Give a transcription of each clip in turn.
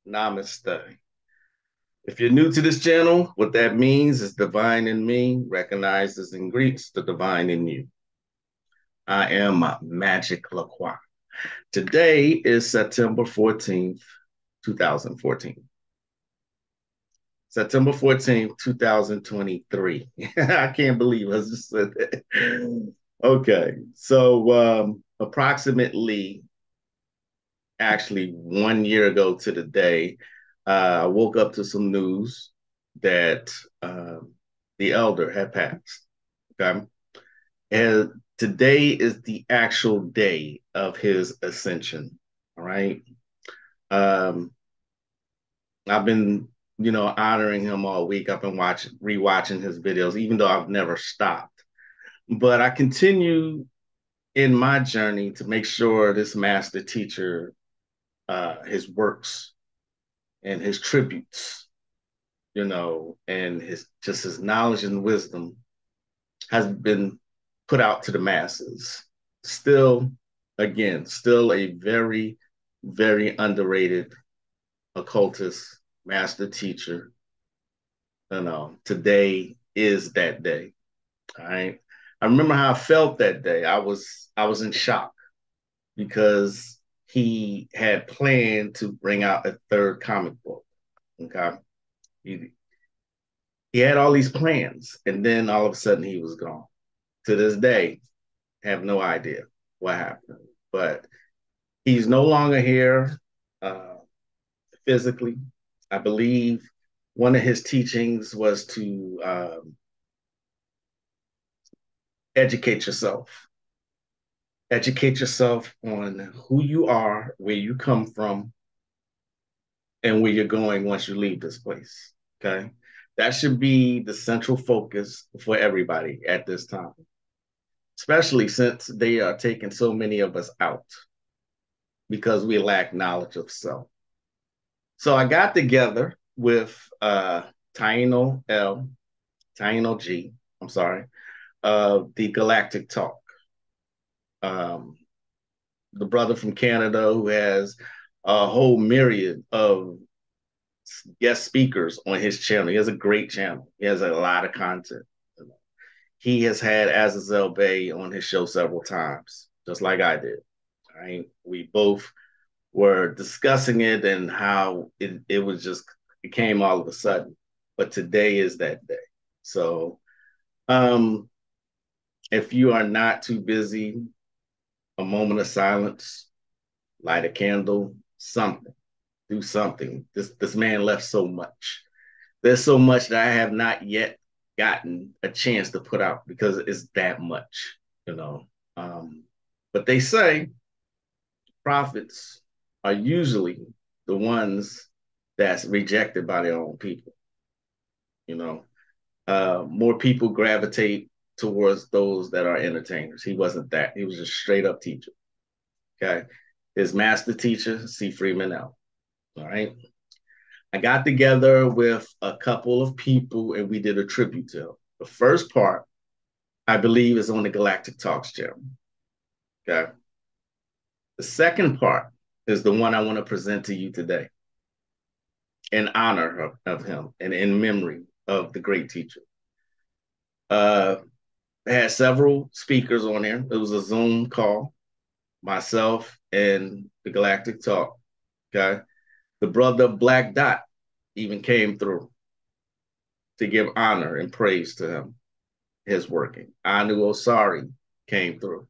Namaste. If you're new to this channel, what that means is divine in me recognizes and greets the divine in you. I am Magick Croix. Today is September 14th, 2014. September 14th, 2023. I can't believe I just said that. Okay, so approximately actually 1 year ago to the day, I woke up to some news that the elder had passed. Okay. And today is the actual day of his ascension. All right. Um, I've been, honoring him all week. I've been rewatching his videos, even though I've never stopped. But I continue in my journey to make sure this master teacher, his works and his tributes, and his knowledge and wisdom has been put out to the masses. Still, again, still a very, very underrated occultist master teacher. Today is that day. All right. I remember how I felt that day. I was in shock because he had planned to bring out a third comic book. Okay. He, he had all these plans, and then all of a sudden he was gone. To this day, have no idea what happened. But he's no longer here uh, physically. I believe one of his teachings was to educate yourself. Educate yourself on who you are, where you come from, and where you're going once you leave this place. Okay. That should be the central focus for everybody at this time, especially since they are taking so many of us out because we lack knowledge of self. So I got together with Taino L, Taino G, I'm sorry, the Galactic Talk. Um, the brother from Canada who has a whole myriad of guest speakers on his channel. He has a great channel. He has a lot of content. He has had Azazel Bay on his show several times, just like I did. Right? We both were discussing it and how it came all of a sudden. But today is that day. So um, if you are not too busy, a moment of silence, light a candle, something, do something. This man left so much. There's so much that I have not yet gotten a chance to put out because it's that much, you know. Um, but they say prophets are usually the ones that's rejected by their own people. You know, more people gravitate towards those that are entertainers. He wasn't that. He was just straight up teacher. Okay, his master teacher, C. Freeman L. All right. I got together with a couple of people and we did a tribute to him. The first part, I believe, is on the Galactic Talks channel. Okay. The second part is the one I want to present to you today in honor of him and in memory of the great teacher. I had several speakers on here. It was a Zoom call, myself and the Galactic Talk. Okay. The brother Black Dot even came through to give honor and praise to him, his working. Anu Osari came through.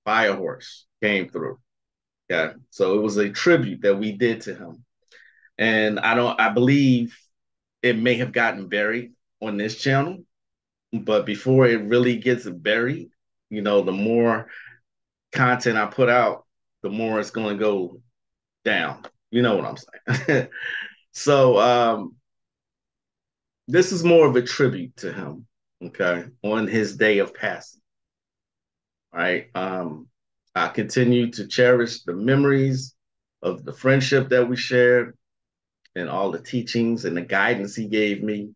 Firehorse came through. Yeah. So it was a tribute that we did to him. And I believe it may have gotten buried on this channel, but before it really gets buried, the more content I put out, the more it's going to go down. You know what I'm saying? So this is more of a tribute to him, okay, on his day of passing. All right. I continue to cherish the memories of the friendship that we shared and all the teachings and the guidance he gave me.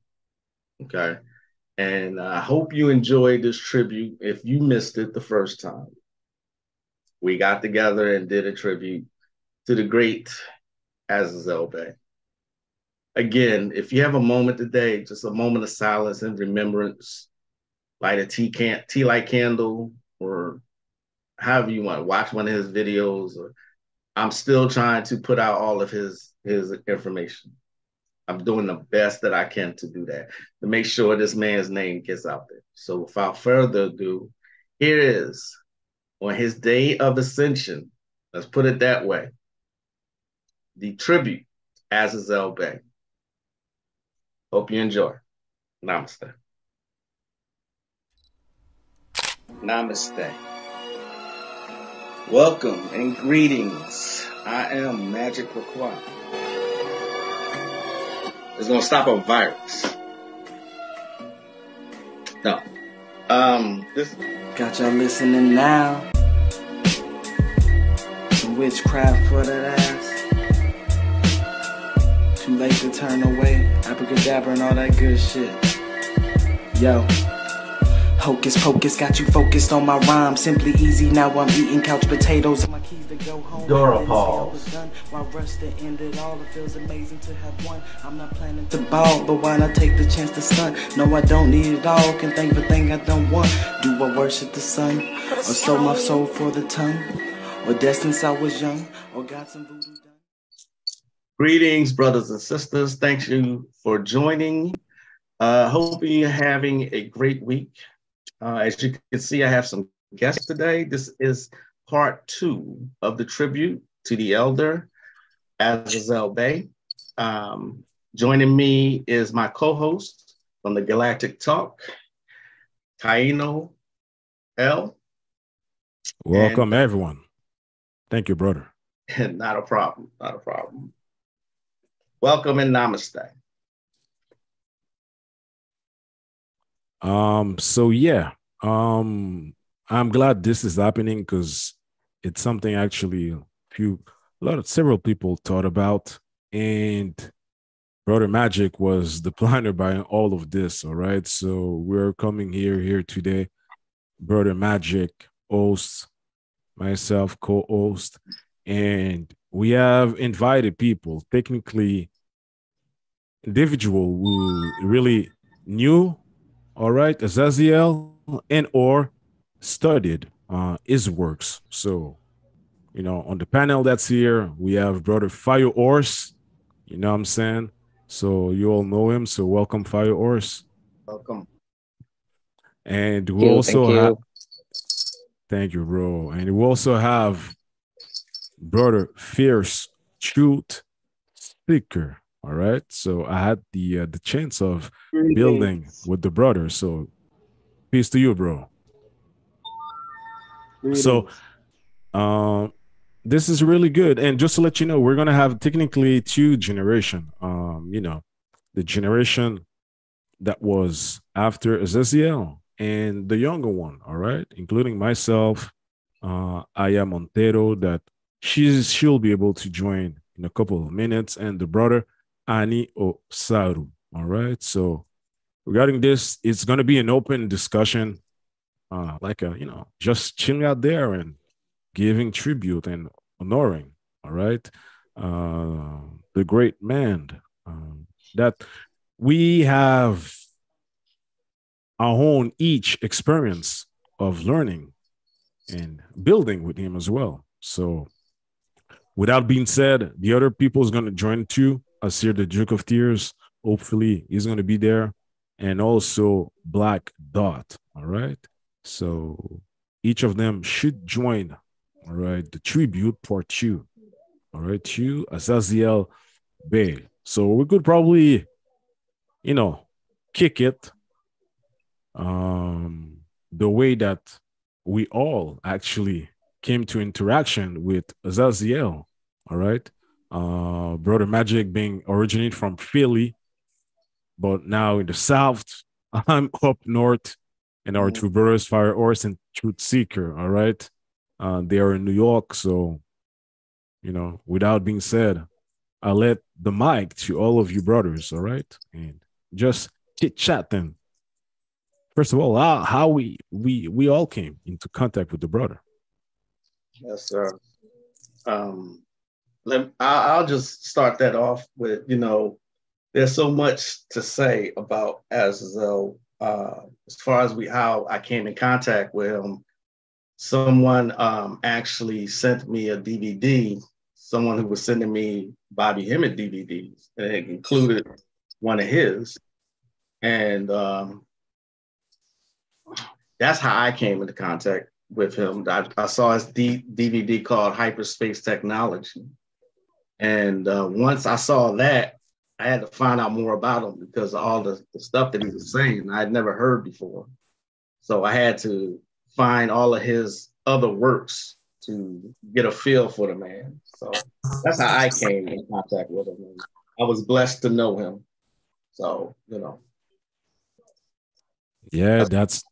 Okay. And I hope you enjoyed this tribute. If you missed it the first time, we got together and did a tribute to the great Azazel Bay. Again, if you have a moment today, just a moment of silence and remembrance, light a tea light candle, or however you want, watch one of his videos. Or I'm still trying to put out all of his information. I'm doing the best that I can to do that, to make sure this man's name gets out there. So without further ado, here is on his day of ascension, let's put it that way, the tribute, Azazel Bay. Hope you enjoy. Namaste. Namaste. Welcome and greetings. I am Magick Croix. It's gonna stop a virus. No. This got y'all listening now. Some witchcraft for that ass. Too late to turn away. Abracadabra and all that good shit. Yo. Hocus pocus got you focused on my rhyme. Simply easy, now I'm eating couch potatoes. My keys to go home. Dora pause. While rush to end it all, it feels amazing to have won. I'm not planning to ball, but why not take the chance to stunt? No, I don't need it all, can thank the thing I don't want. Do I worship the sun, or sold my soul for the tongue? Or dead since I was young, or got some voodoo done? Greetings, brothers and sisters. Thank you for joining. Hope you're having a great week. As you can see, I have some guests today. This is part 2 of the tribute to the elder, Azazel Bay. Joining me is my co-host from the Galactic Talk, Kaino L. Welcome, everyone. Thank you, brother. Not a problem, not a problem. Welcome and namaste. So yeah, I'm glad this is happening because it's something actually several people thought about, and Brother Magick was the planner behind all of this. All right, so we're coming here today. Brother Magick, host, myself, co-host, and we have invited people, technically individual who really knew, all right, Azazel, and or studied his works. So, on the panel that's here, we have Brother Fire Horse, you know what I'm saying? So you all know him, so welcome, Fire Horse. Welcome. And we also have, thank you, bro. And we also have Brother Fierce Truth Speaker. All right. So I had the chance of building with the brother. So peace to you, bro. So this is really good. And just to let you know, we're gonna have technically 2 generation. The generation that was after Azazel and the younger one, all right, including myself, Aya Montero, that she'll be able to join in a couple of minutes, and the brother Ani Osaru. All right. So regarding this, it's going to be an open discussion, just chilling out there and giving tribute and honoring. All right. The great man that we have our own each experience of learning and building with him as well. So without being said, the other people is going to join too. Asir, the Duke of Tears, hopefully he's going to be there. And also Black Dot, all right? So each of them should join, all right, the tribute part 2, all right, to Azazel Bay. So we could probably, kick it the way that we all actually came to interaction with Azazel, all right? Brother Magick being originated from Philly, but now in the South, I'm up north, and our 2 brothers, Fire Horse and Truth Seeker, all right? They are in New York, so, without being said, I let the mic to all of you brothers, all right? And just chit-chatting. First of all, how we all came into contact with the brother. Yes, sir. I'll just start that off with, there's so much to say about Azazel. As far as how I came in contact with him, someone actually sent me a DVD. Someone who was sending me Bobby Hemmett DVDs, and it included one of his, and that's how I came into contact with him. I saw his DVD called Hyperspace Technology, and once I saw that, I had to find out more about him because of all the stuff that he was saying I had never heard before. So I had to find all of his other works to get a feel for the man. So that's how I came in contact with him. And I was blessed to know him. So, Yeah, that's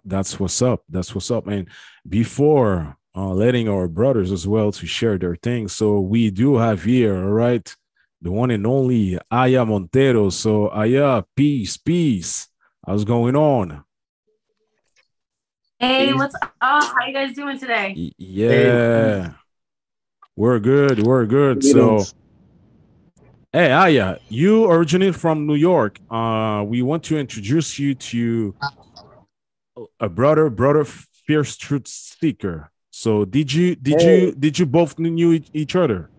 that's what's up. That's what's up. And before letting our brothers as well to share their things, so we do have here, all right, the one and only Aya Montero. So Aya, peace, peace. How's going on? Hey, peace. what's up? How you guys doing today? Hey, Yeah, we're good. We're good. So Greetings. hey, Aya, you originated from New York. We want to introduce you to a brother, fierce truth seeker. So Hey, did you both knew each other?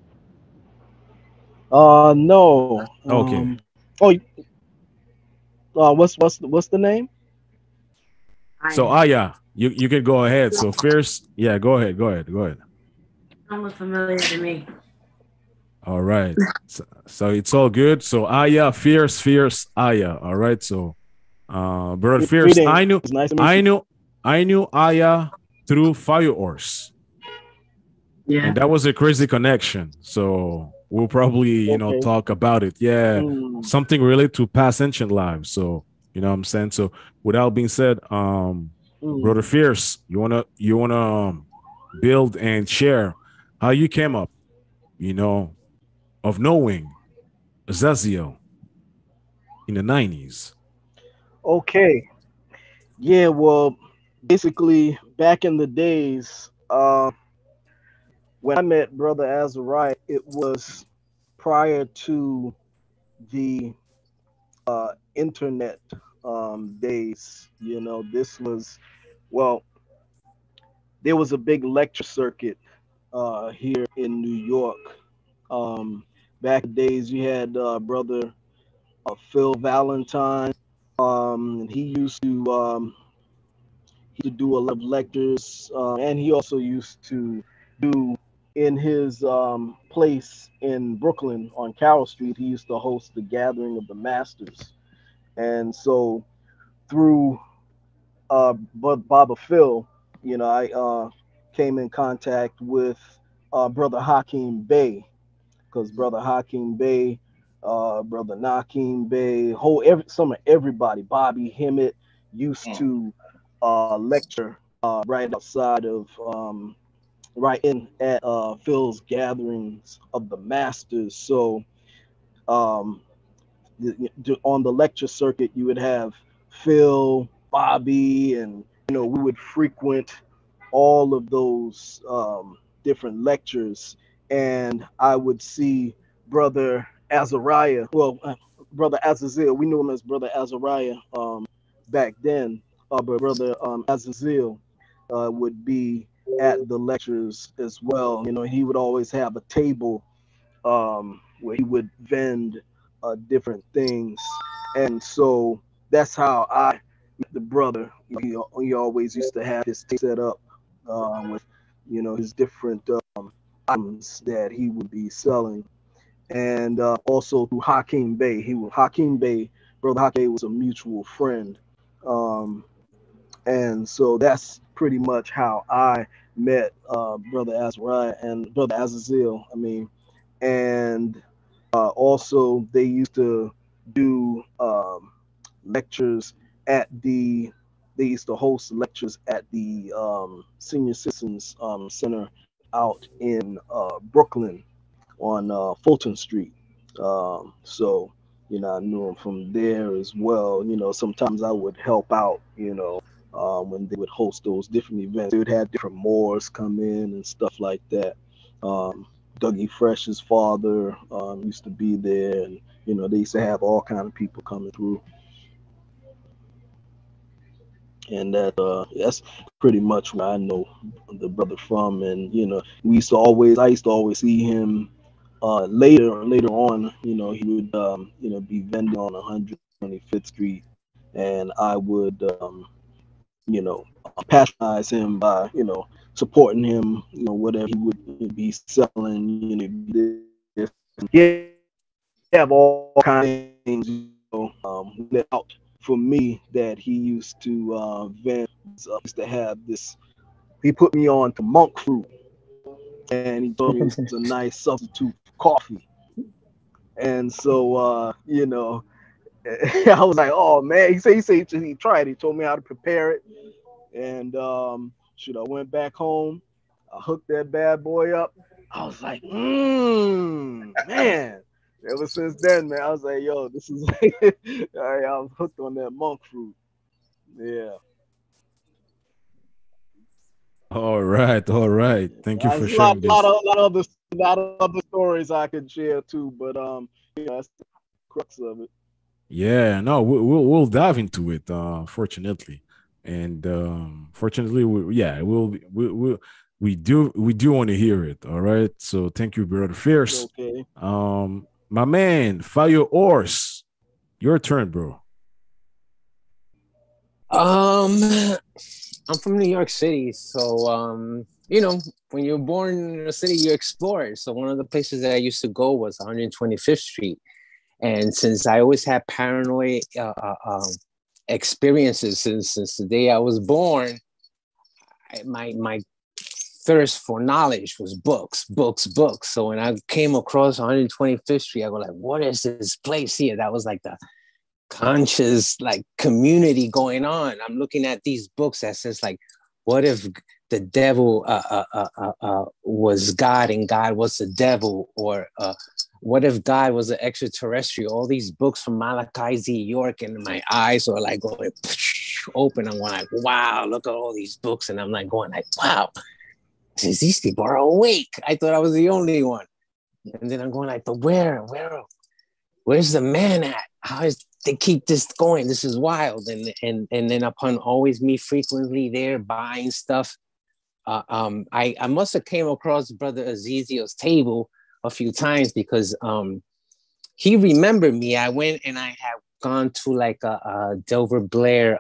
no. Okay. Oh, what's the name? So I yeah, you can go ahead. So fierce, yeah, go ahead. don't look familiar to me. All right. So it's all good. So Aya, fierce Aya. All right. So brother fierce, Greetings. Nice to meet I you. knew I knew Aya through Fire Horse. Yeah. And that was a crazy connection. So we'll probably, Okay. talk about it. Yeah. Mm, Something related to past ancient lives. So, you know what I'm saying? So without being said, mm. brother Fierce, you wanna build and share how you came up, you know, of knowing Azaziel in the 90s. Okay. Yeah. Well, basically, back in the days, when I met Brother Azariah, it was prior to the internet days. This was well, there was a big lecture circuit here in New York. Um, Back in the days, you had brother Phil Valentine. He used to do a lot of lectures, and he also used to do in his place in Brooklyn on Carroll Street. He used to host the Gathering of the Masters, and so through Baba Phil, I came in contact with brother Hakeem Bey, because brother Hakeem Bey, brother Nakeem Bey, some of everybody, Bobby Hemmett used mm, to lecture right outside of right in at Phil's gatherings of the masters. So um, on the lecture circuit, you would have Phil, Bobby, and we would frequent all of those different lectures, and I would see Brother Azariah. Well, Brother Azazel. We knew him as Brother Azariah back then, but Brother Azazel would be at the lectures as well. He would always have a table where he would vend different things, and so that's how I met the brother. He always used to have his table set up with his different items that he would be selling, and also through Hakeem Bey. Hakeem Bey, brother Hakeem Bey was a mutual friend, um, and so that's pretty much how I met brother Azariah and brother Azazel. I mean, and also they used to do lectures at the they used to host lectures at the senior citizens center out in Brooklyn on Fulton Street. So I knew him from there as well. Sometimes I would help out, when they would host those different events. They would have different Moors come in and stuff like that. Dougie Fresh's father used to be there, and they used to have all kind of people coming through, and that's pretty much where I know the brother from. And I used to always see him later on. He would be vending on 125th Street, and I would patronize him by supporting him, whatever he would be selling, this. Yeah, have all kinds of things, out for me that he used to vend. Used to have this. He put me on to monk fruit, and he told me it was a nice substitute for coffee. And so, I was like, oh man. He tried. He told me how to prepare it, and shoot, I went back home. I hooked that bad boy up. I was like, man. Ever since then, man, I was like, yo, this is like, all right, I was hooked on that monk fruit. Yeah. All right, all right. Thank you There's for a lot, sharing this. lot of other stories I could share too, but that's the crux of it. Yeah, no, we'll dive into it. Fortunately, and fortunately, yeah, we do want to hear it. All right, so thank you, brother Fierce. Okay. My man, Fire Horse, your turn, bro. Um, I'm from New York City, so when you're born in a city, you explore. So one of the places that I used to go was 125th Street, and since I always had paranoid experiences since the day I was born, my thirst for knowledge was books, books, books. So when I came across 125th Street, I go like, what is this place here? That was like the conscious like community going on. I'm looking at these books that says like, what if the devil was God and God was the devil, or what if God was an extraterrestrial? All these books from Malachi Z. York, and my eyes are like going open. I'm going like, wow, look at all these books, and I'm like going like, wow, since these people are awake. I thought I was the only one, and then I'm going like, but where's the man at? How is they keep this going? This is wild. And then upon always me frequently there buying stuff, I must have came across Brother Azizio's table a few times because he remembered me. I went and I had gone to like a Delver Blair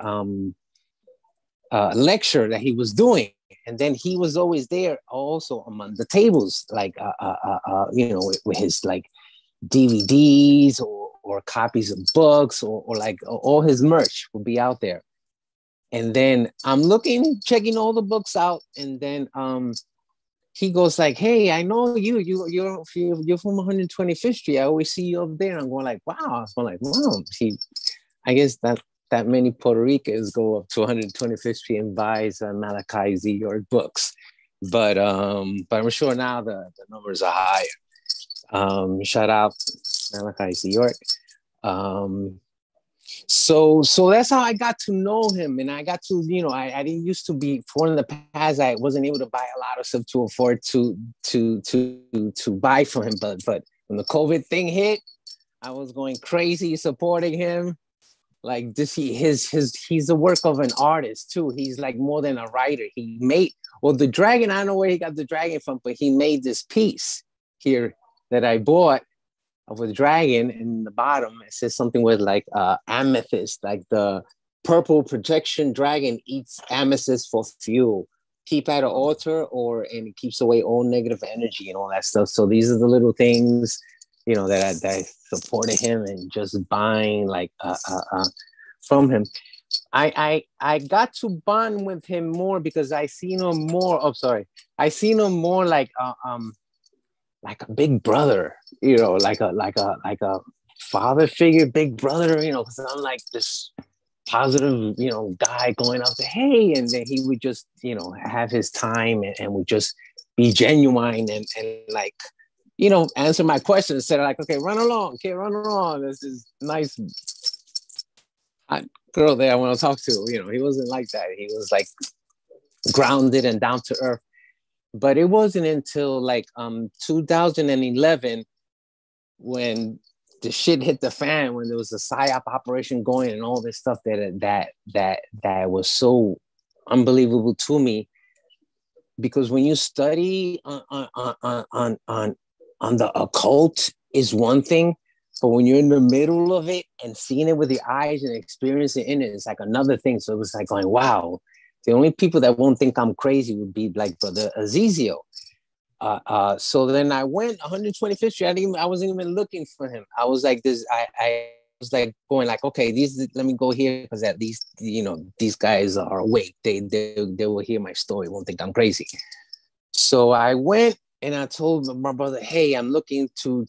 lecture that he was doing. And then he was always there also among the tables, like, with his like DVDs or copies of books or like all his merch will be out there. And then I'm checking all the books out. And then he goes like, hey, I know you're from 125th Street. I always see you up there. And I'm going like, wow. I'm like, wow. I guess that many Puerto Ricans go up to 125th Street and buys Malachi Z. York books. But I'm sure now the numbers are higher. Shout out Malachi Z. York. So that's how I got to know him, and I got to, I didn't used to be, for in the past, I wasn't able to buy a lot of stuff to afford to buy from him, but when the COVID thing hit, I was going crazy supporting him. Like this, he's the work of an artist too. He's like more than a writer. He made, well, the dragon, I don't know where he got the dragon from, but he made this piece here that I bought with dragon in the bottom. It says something with like amethyst, like the purple projection dragon eats amethyst for fuel. Keep at an altar, and it keeps away all negative energy and all that stuff. So these are the little things, that I supported him and just buying like from him. I got to bond with him more because I seen him more. Oh, sorry, I seen him more like a big brother, like a father figure, big brother, because I'm like this positive, guy going up to, hey, and then he would just, have his time and would just be genuine and like, answer my questions instead of like, okay, run along, kid, run along. This is nice hot girl that I want to talk to. He wasn't like that. He was like grounded and down to earth. But it wasn't until like 2011 when the shit hit the fan, when there was a psyop operation going and all this stuff that was so unbelievable to me. Because when you study on the occult is one thing, but when you're in the middle of it and seeing it with your eyes and experiencing it, it's like another thing. So it was like going, wow. The only people that won't think I'm crazy would be like Brother Azizio. So then I went 125th Street. I wasn't even looking for him. I was like this. I was like going like, okay, let me go here because at least these guys are awake. They will hear my story. Won't think I'm crazy. So I went and I told my brother, hey, I'm looking to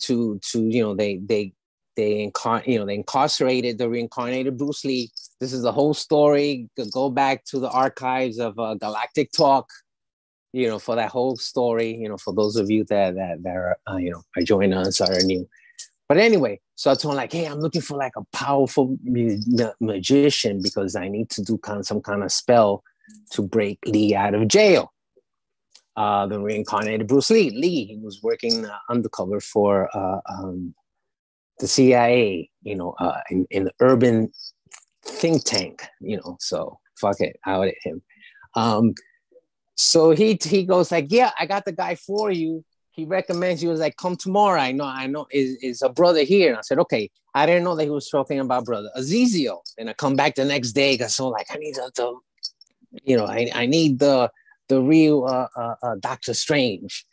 they incarcerated the reincarnated Bruce Lee. This is the whole story. Go back to the archives of Galactic Talk, for that whole story, for those of you that are joining us or are new. But anyway, so I told him like, hey, I'm looking for like a powerful magician because I need to do some kind of spell to break Lee out of jail. The reincarnated Bruce Lee. He was working undercover for the CIA, in the urban think tank, so fuck it, out at him. So he goes like, yeah, I got the guy for you. He recommends, he was like, come tomorrow. I know is a brother here. And I said, okay. I didn't know that he was talking about Brother Azizio. And I come back the next day because so like I need I need the real Doctor Strange.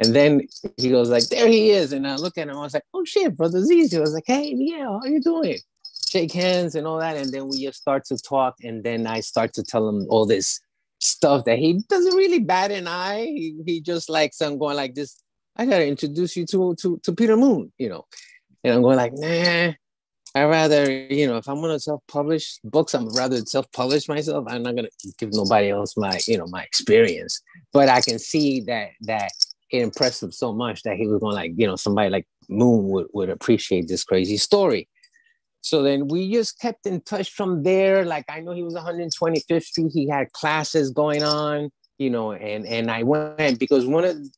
And then he goes like, there he is. And I look at him, I was like, oh shit, Brother Azizio. I was like, hey, yeah, how you doing? Shake hands and all that. And then we just start to talk. And then I start to tell him all this stuff that he doesn't really bat an eye. He just like, so I'm going like this, I gotta introduce you to Peter Moon, And I'm going like, nah, I rather, if I'm gonna self-publish books, I'm rather self-publish myself. I'm not gonna give nobody else my, my experience. But I can see that it impressed him so much that he was going like, somebody like Moon would appreciate this crazy story. So then we just kept in touch from there. Like I know he was 125th Street. He had classes going on, and I went because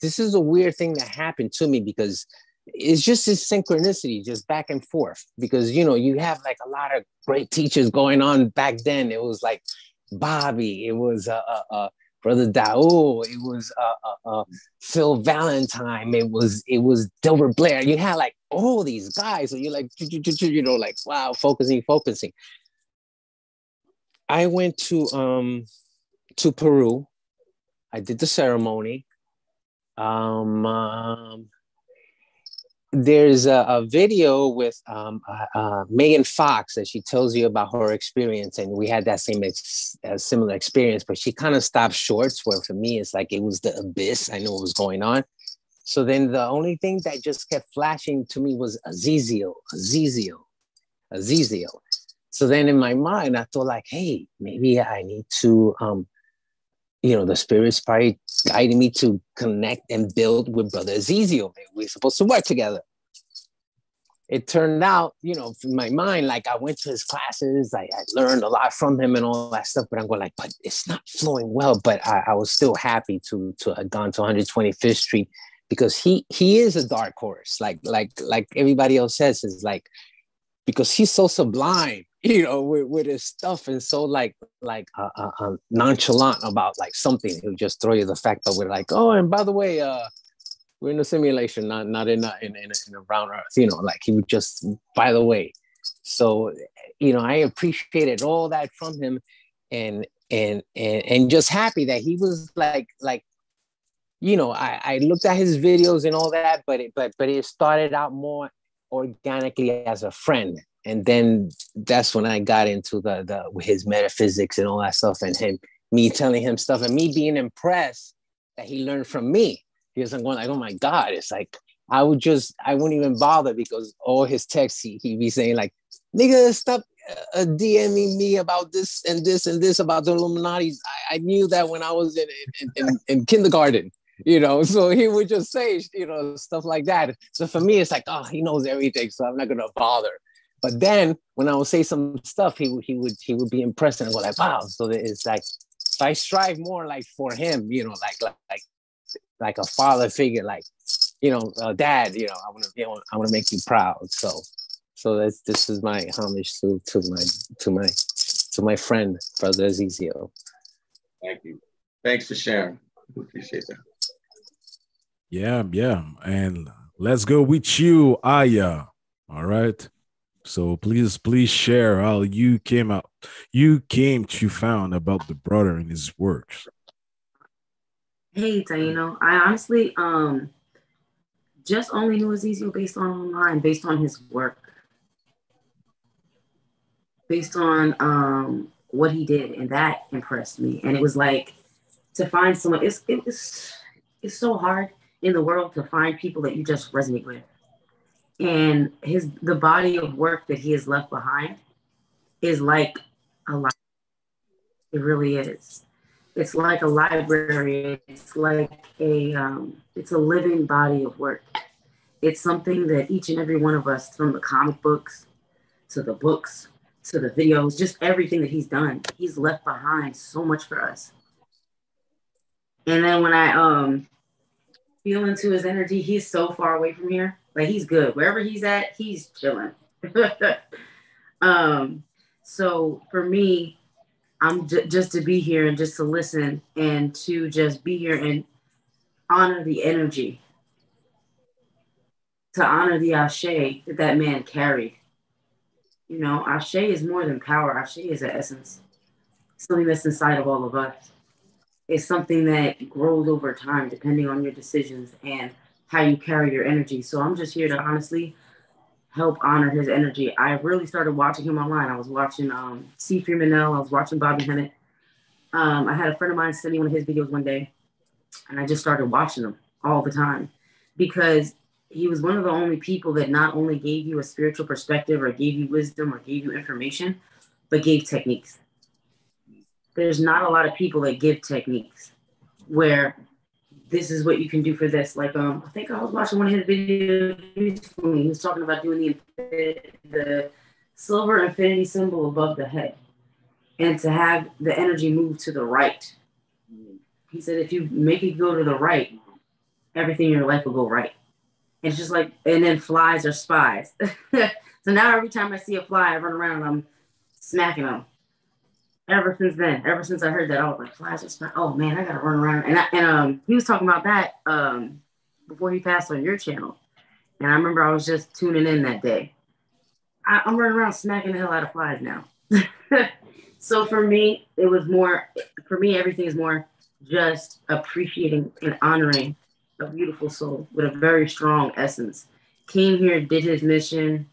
this is a weird thing that happened to me because it's just this synchronicity, just back and forth. Because, you have like a lot of great teachers going on back then. It was like Bobby, it was Brother Daoud, it was Phil Valentine, it was Delbert Blair. You had like all these guys, so you're like, like wow, focusing. I went to Peru. I did the ceremony. There's a video with Megan Fox that she tells you about her experience, and we had that similar experience, but she kind of stopped short. Where for me, it's like it was the abyss. I know what was going on. So then the only thing that just kept flashing to me was Azizio. So then in my mind, I thought like, hey, maybe I need to, the spirits probably guiding me to connect and build with Brother Azizio. Maybe we're supposed to work together. It turned out, in my mind, like I went to his classes, I learned a lot from him and all that stuff, but I'm going like, but it's not flowing well. But I was still happy to have gone to 125th Street because he is a dark horse. Like everybody else says, is like, because he's so sublime, with his stuff, and so like nonchalant about like something. He'll just throw you the fact that we're like, oh, and by the way, we're in a simulation, not in a round earth, like he would just, by the way. So, I appreciated all that from him, and just happy that he was like, I looked at his videos and all that, but it started out more organically as a friend. And then that's when I got into the his metaphysics and all that stuff, and me telling him stuff and me being impressed that he learned from me. Because I'm going like, oh my God, it's like, I wouldn't even bother because all his texts, he'd be saying like, nigga, stop DMing me about this and this and this about the Illuminati. I knew that when I was in kindergarten. So he would just say, stuff like that. So for me, it's like, oh, he knows everything, so I'm not gonna bother. But then when I would say some stuff, he would be impressed and go like, wow. So it's like, so I strive more like for him, like like a father figure, like, dad, I want to make you proud. So this is my homage to my friend, Brother Azizio. Thank you. Thanks for sharing. Appreciate that. Yeah. And let's go with you, Aya. All right. So please share how you came to found about the brother and his works. Hey, Taino. I honestly just only knew Azizio based on online, based on his work, based on what he did, and that impressed me. And it was like to find someone. It's so hard in the world to find people that you just resonate with. And the body of work that he has left behind is like a lot. It really is. It's like a library. It's like it's a living body of work. It's something that each and every one of us, from the comic books to the books to the videos, just everything that he's done, he's left behind so much for us. And then when I feel into his energy, he's so far away from here. Like, he's good. Wherever he's at, he's chilling. So for me, I'm just to be here and just to listen and to just be here and honor the energy, to honor the ashe that man carried. Ashe is more than power. Ashe is an essence, something that's inside of all of us. It's something that grows over time, depending on your decisions and how you carry your energy. So I'm just here to honestly help honor his energy. I really started watching him online. I was watching C. Freemanel. I was watching Bobby Hennett. I had a friend of mine send me one of his videos one day, and I just started watching them all the time because he was one of the only people that not only gave you a spiritual perspective or gave you wisdom or gave you information, but gave techniques. There's not a lot of people that give techniques where this is what you can do for this. Like, I think I was watching one of his videos. He was talking about doing the silver infinity symbol above the head and to have the energy move to the right. He said, if you make it go to the right, everything in your life will go right. And it's just like, and then flies are spies. So now every time I see a fly, I run around and I'm smacking them. Ever since I heard that, I was like, flies are spies. Oh man, I gotta run around. And he was talking about that before he passed on your channel. And I remember I was just tuning in that day. I'm running around smacking the hell out of flies now. So for me, everything is more just appreciating and honoring a beautiful soul with a very strong essence. Came here, did his mission,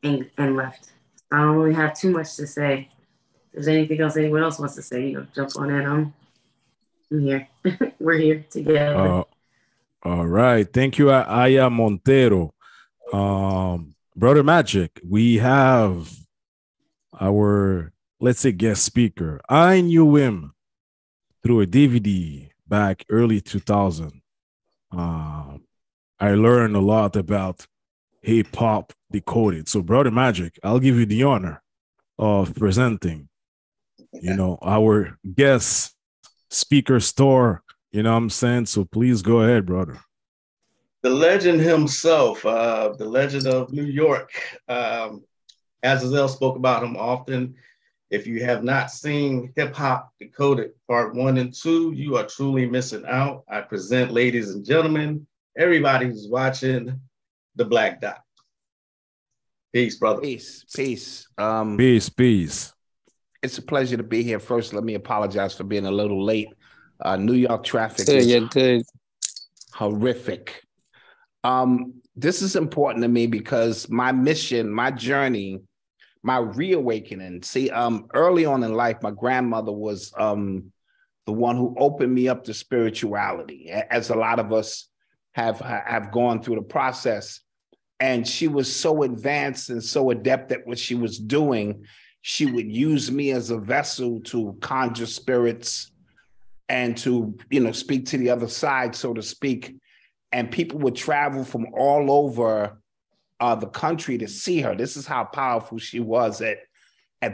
and left. I don't really have too much to say. If there's anything else anyone else wants to say, jump on in. I'm here. We're here together. All right. Thank you, Aya Montero. Brother Magick, we have our, let's say, guest speaker. I knew him through a DVD back early 2000. I learned a lot about hip hop decoded. So, Brother Magick, I'll give you the honor of presenting, our guest speaker star. You know what I'm saying? So please go ahead, brother. The legend himself, the legend of New York. Azazel spoke about him often. If you have not seen Hip Hop Decoded Part 1 and 2, you are truly missing out. I present, ladies and gentlemen, everybody who's watching, the Black Dot. Peace, brother. Peace. Peace. It's a pleasure to be here. First, let me apologize for being a little late. New York traffic You're good. Horrific. This is important to me because my mission, my journey, my reawakening. See, early on in life, my grandmother was the one who opened me up to spirituality, as a lot of us have gone through the process. And she was so advanced and so adept at what she was doing. She would use me as a vessel to conjure spirits and to, speak to the other side, so to speak. And people would travel from all over the country to see her. This is how powerful she was at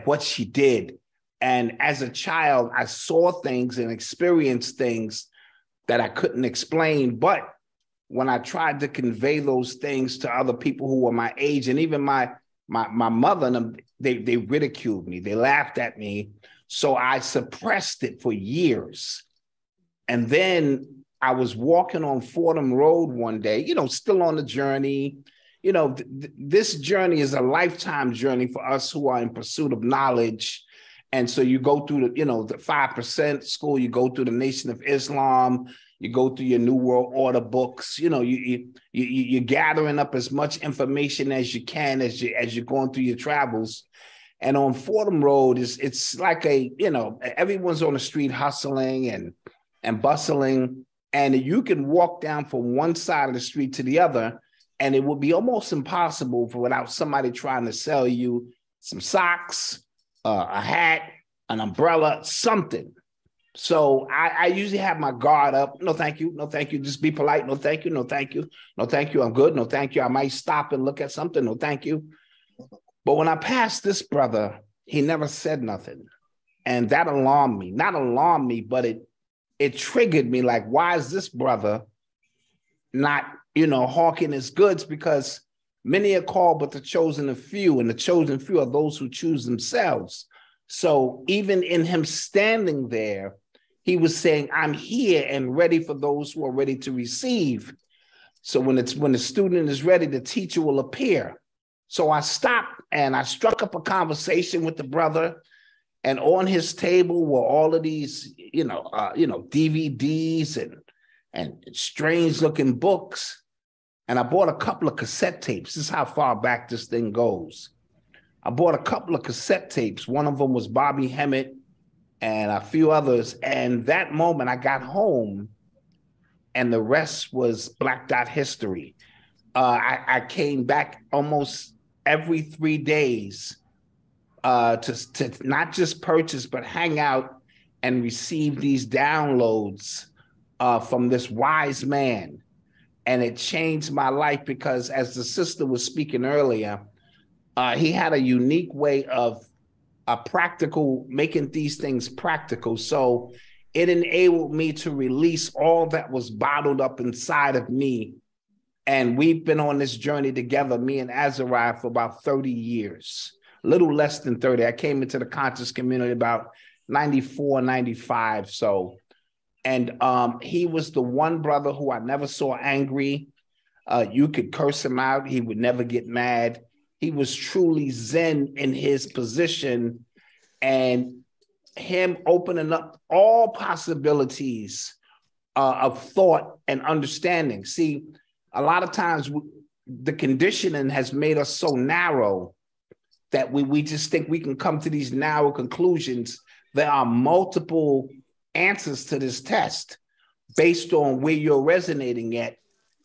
what she did. And as a child, I saw things and experienced things that I couldn't explain. But when I tried to convey those things to other people who were my age, and even my mother and them, they ridiculed me. They laughed at me. So I suppressed it for years. And then I was walking on Fordham Road one day, you know, still on the journey. You know, this journey is a lifetime journey for us who are in pursuit of knowledge. And so you go through the, you know, the 5% school, you go through the Nation of Islam, you go through your New World Order books, you know, you're gathering up as much information as you can as you're going through your travels. And on Fordham Road, it's like a, you know, everyone's on the street hustling and bustling. And you can walk down from one side of the street to the other, and it would be almost impossible without somebody trying to sell you some socks, a hat, an umbrella, something. So I usually have my guard up. No, thank you. No, thank you. Just be polite. No, thank you. No, thank you. No, thank you. I'm good. No, thank you. I might stop and look at something. No, thank you. But when I passed this brother, he never said nothing. And that alarmed me. Not alarmed me, but it triggered me. Like, why is this brother not, you know, hawking his goods? Because many are called, but the chosen are few, and the chosen few are those who choose themselves. So even in him standing there, he was saying, I'm here and ready for those who are ready to receive. So when the student is ready, the teacher will appear. So I stopped and I struck up a conversation with the brother, and on his table were all of these, DVDs and strange looking books. And I bought a couple of cassette tapes. This is how far back this thing goes. I bought a couple of cassette tapes. One of them was Bobby Hemmett and a few others. And that moment I got home, and the rest was Black Dot history. I came back almost every 3 days to not just purchase, but hang out and receive these downloads from this wise man. And it changed my life because, as the sister was speaking earlier, he had a unique way of making these things practical. So it enabled me to release all that was bottled up inside of me. And we've been on this journey together, me and Azariah, for about 30 years, a little less than 30. I came into the conscious community about 94, 95. So, and he was the one brother who I never saw angry. You could curse him out. He would never get mad. He was truly Zen in his position, and him opening up all possibilities of thought and understanding. See, a lot of times the conditioning has made us so narrow that we just think we can come to these narrow conclusions. There are multiple answers to this test based on where you're resonating at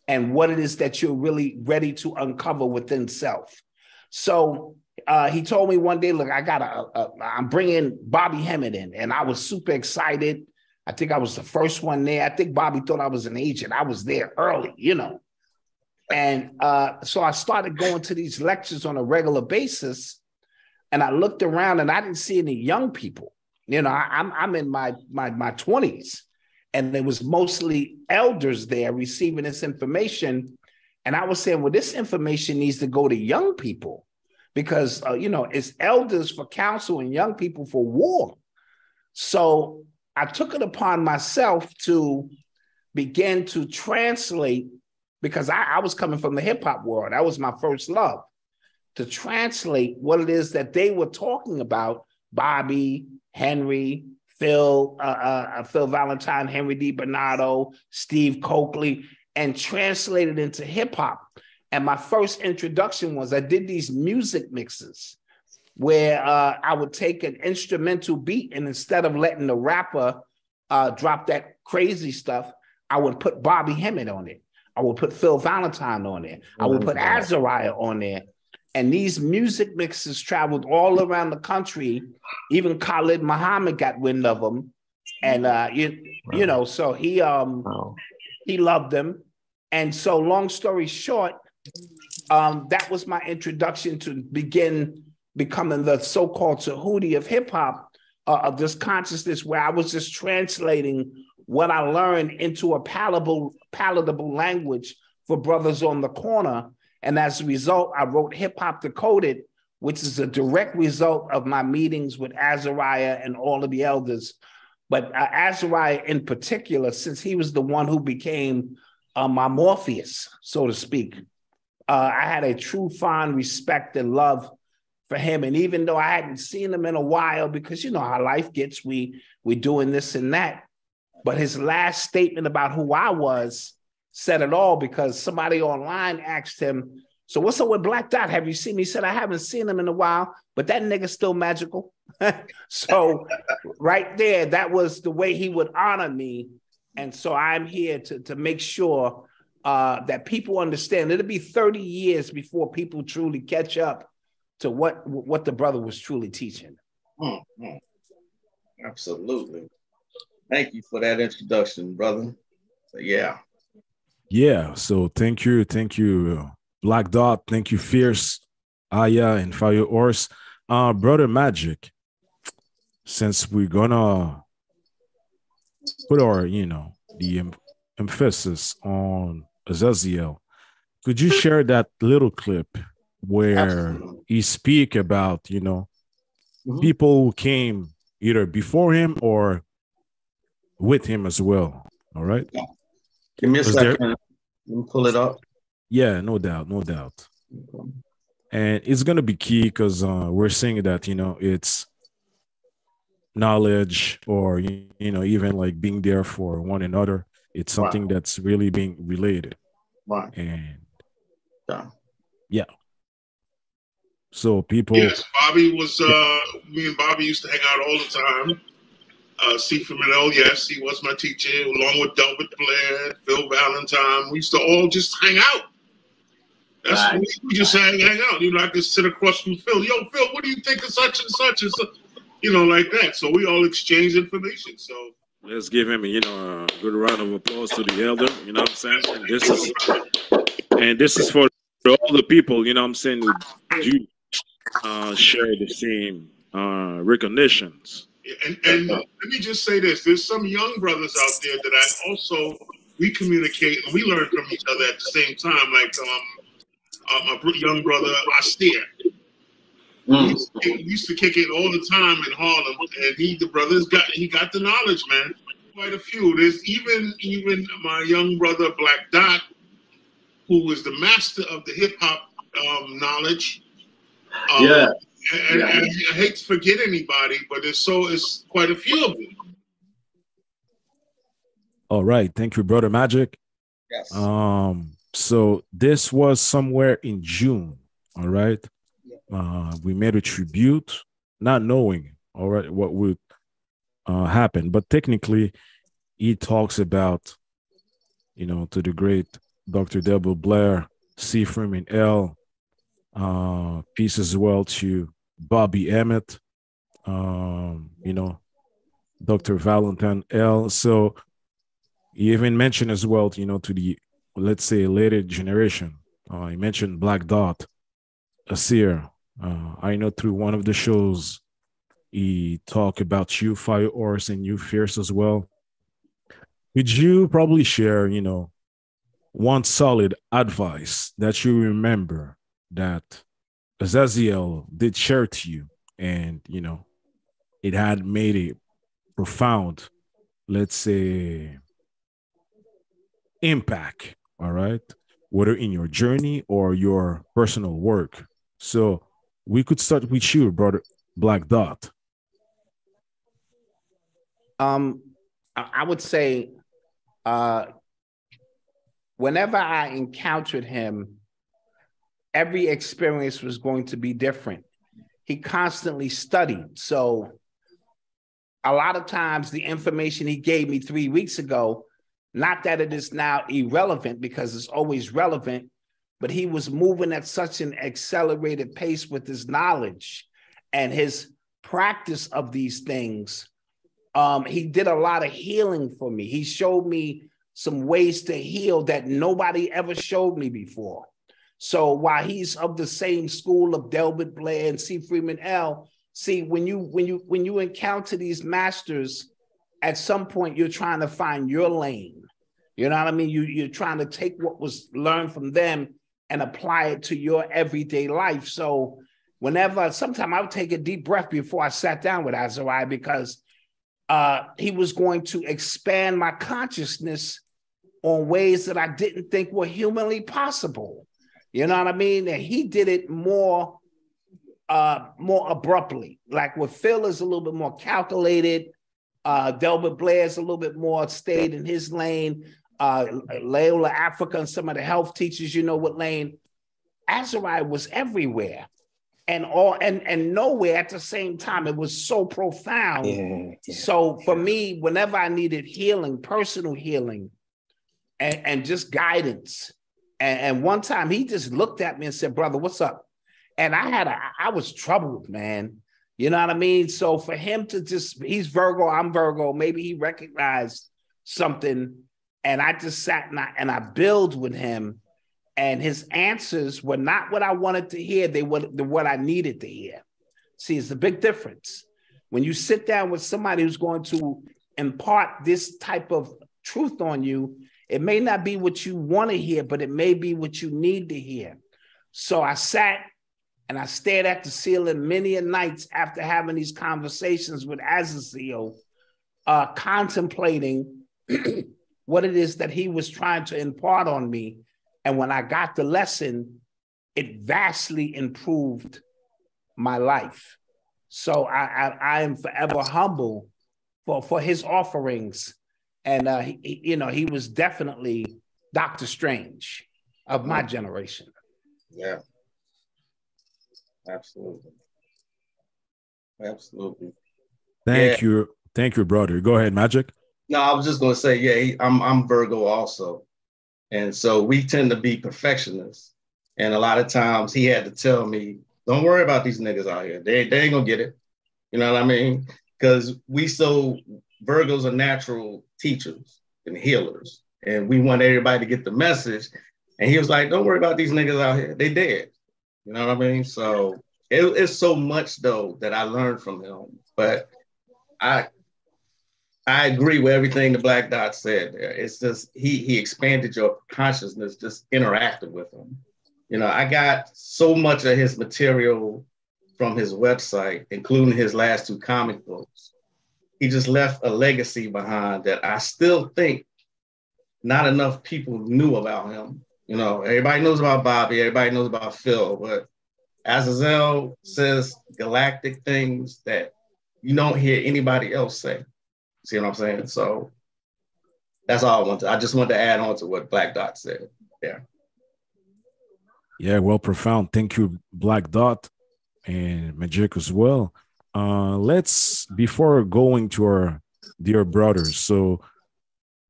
and what it is that you're really ready to uncover within self. So he told me one day, look, I'm bringing Bobby Hemmett in, and I was super excited. I think I was the first one there. I think Bobby thought I was an agent. I was there early, you know. And so I started going to these lectures on a regular basis, and I looked around and I didn't see any young people. You know, I'm in my 20s, and there was mostly elders there receiving this information. And I was saying, well, this information needs to go to young people because, it's elders for counsel and young people for war. So I took it upon myself to begin to translate, because I was coming from the hip hop world. That was my first love, to translate what it is that they were talking about. Bobby, Henry, Phil Valentine, Henry D. Bernardo, Steve Coakley, and translate it into hip hop. And my first introduction was I did these music mixes where I would take an instrumental beat, and instead of letting the rapper drop that crazy stuff, I would put Bobby Hemmett on it. I would put Phil Valentine on there. I would put Azariah on there. And these music mixes traveled all around the country. Even Khalid Muhammad got wind of them. And, so he loved them. And so long story short, that was my introduction to begin becoming the so-called Tahuti of hip hop, of this consciousness, where I was just translating what I learned into a palatable language for brothers on the corner. And as a result, I wrote Hip Hop Decoded, which is a direct result of my meetings with Azariah and all of the elders. But Azariah in particular, since he was the one who became my Morpheus, so to speak, I had a true fond respect and love for him. And even though I hadn't seen him in a while, because you know how life gets, we're doing this and that. But his last statement about who I was said it all, because somebody online asked him, so what's up with Black Dot? Have you seen me? He said, I haven't seen him in a while, but that nigga's still magical. So right there, that was the way he would honor me. And so I'm here to make sure that people understand. It'll be 30 years before people truly catch up to what the brother was truly teaching. Mm-hmm. Absolutely. Thank you for that introduction, brother. So, yeah. Yeah. So thank you. Black Dot. Thank you, Fierce, Aya, and Fire Horse. Brother Magick, since we're gonna put our, the emphasis on Azaziel, could you share that little clip where Absolutely. he speak about, people who came either before him or with him as well? All right. Yeah. Give me a second. Let me pull it up. Yeah, no doubt. Okay. And it's going to be key because we're saying that, it's knowledge or, even like being there for one another. It's something that's really being related. Right. And yeah. So people. Yes, Bobby was, me and Bobby used to hang out all the time. C. Firmino, yes, he was my teacher, along with Delbert Blair, Phil Valentine. We used to all just hang out. That's right. We just hang out. I could sit across from Phil. Yo, Phil, what do you think of such and such? And so, like that. So we all exchange information. So let's give him, a good round of applause to the elder. You know what I'm saying? And this is for all the people. You know what I'm saying? Who do share the same recognitions. And let me just say this: there's some young brothers out there that we communicate and we learn from each other at the same time. Like my young brother Astir, we used to kick it all the time in Harlem, and he got the knowledge, man. Quite a few. There's even my young brother Black Dot, who was the master of the hip hop knowledge. And I hate to forget anybody, but it's quite a few of them. All right. Thank you, Brother Magick. Yes. So this was somewhere in June. All right. We made a tribute, not knowing, all right, what would happen. But technically, he talks about, to the great Dr. Delbert Blair, C. Freeman L., peace as well to Bobby Emmett, Dr. Valentine L. So he even mentioned as well, to the, let's say, later generation. He mentioned Black Dot, Asir. I know through one of the shows, he talked about you, Fire Horse, and you, Fierce, as well. Could you probably share, one solid advice that you remember that Azaziel did share to you, and it had made a profound, let's say, impact, all right, whether in your journey or your personal work? So we could start with you, Brother Black Dot. I would say whenever I encountered him, every experience was going to be different. He constantly studied. So a lot of times the information he gave me 3 weeks ago, not that it is now irrelevant because it's always relevant, but he was moving at such an accelerated pace with his knowledge and his practice of these things. He did a lot of healing for me. He showed me some ways to heal that nobody ever showed me before. So while he's of the same school of Delbert Blair and C. Freeman L., see, when you encounter these masters, at some point you're trying to find your lane. You know what I mean? You're trying to take what was learned from them and apply it to your everyday life. So sometimes I would take a deep breath before I sat down with Azariah, because he was going to expand my consciousness on ways that I didn't think were humanly possible. You know what I mean? And he did it more abruptly. Like with Phil is a little bit more calculated. Delbert Blair's a little bit more stayed in his lane. Layla Africa and some of the health teachers, you know what lane. Azariah was everywhere and nowhere at the same time. It was so profound. Yeah. So for me, whenever I needed healing, personal healing, and just guidance, and one time he just looked at me and said, "Brother, what's up?" And I was troubled, man. You know what I mean? So for him to he's Virgo, I'm Virgo, maybe he recognized something, and I just sat and I built with him, and his answers were not what I wanted to hear. They were what I needed to hear. See, it's a big difference. When you sit down with somebody who's going to impart this type of truth on you, it may not be what you want to hear, but it may be what you need to hear. So I sat and I stared at the ceiling many a nights after having these conversations with Azazel, contemplating what it is that he was trying to impart on me. And when I got the lesson, it vastly improved my life. So I am forever humble for his offerings. And he was definitely Dr. Strange of my generation. Yeah. Absolutely. Thank you, brother. Go ahead, Magick. No, I was just going to say, yeah, I'm Virgo also. And so we tend to be perfectionists. And a lot of times he had to tell me, don't worry about these niggas out here. They ain't going to get it. You know what I mean? Because Virgos are natural teachers and healers. And we want everybody to get the message. And he was like, don't worry about these niggas out here. They dead. You know what I mean? So it's so much, though, that I learned from him. But I agree with everything the Black Dot said there. It's just he expanded your consciousness, just interacting with him. You know, I got so much of his material from his website, including his last 2 comic books. He just left a legacy behind that I still think not enough people knew about him. You know, everybody knows about Bobby, everybody knows about Phil, but Azazel says galactic things that you don't hear anybody else say. See what I'm saying? So that's all I just wanted to add on to what Black Dot said. Yeah. Yeah, well, profound. Thank you, Black Dot and Magick as well. Before going to our dear brothers, so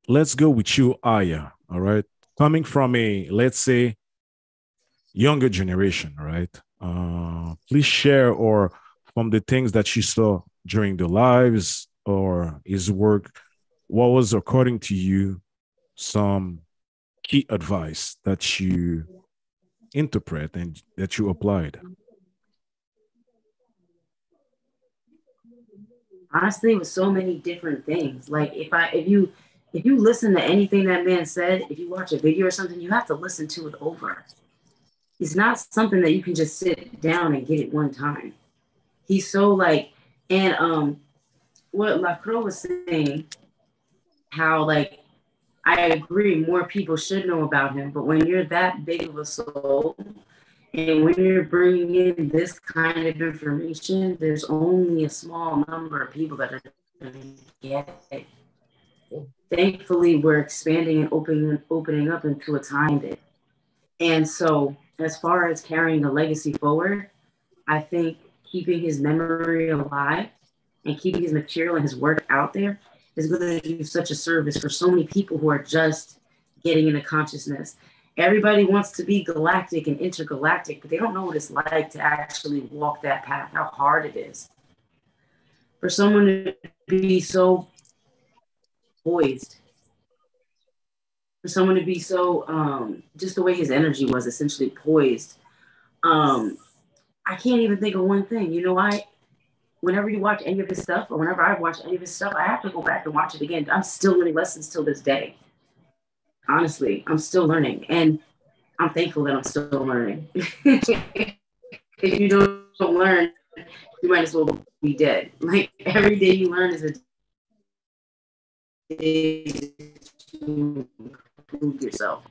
let's go with you, Aya, all right? Coming from let's say, younger generation, right? Please share from the things that you saw during the lives or his work, what was, according to you, some key advice that you interpret and that you applied? Honestly, with so many different things. Like if you listen to anything that man said, if you watch a video or something, you have to listen to it over. It's not something that you can just sit down and get it one time. He's so and what La Croix was saying, how I agree, more people should know about him, but when you're that big of a soul and when you're bringing in this kind of information, there's only a small number of people that are going to get it. Thankfully, we're expanding and opening up into a time that. And so as far as carrying the legacy forward, I think keeping his memory alive and keeping his material and his work out there is going to do such a service for so many people who are just getting into consciousness. Everybody wants to be galactic and intergalactic, but they don't know what it's like to actually walk that path, how hard it is. For someone to be so poised, for someone to be so, just the way his energy was essentially poised. I can't even think of one thing. You know, whenever you watch any of his stuff, or whenever I watch any of his stuff, I have to go back and watch it again. I'm still learning lessons till this day. Honestly, I'm still learning, and I'm thankful that I'm still learning. If you don't learn, you might as well be dead. Like every day you learn is a day to improve yourself.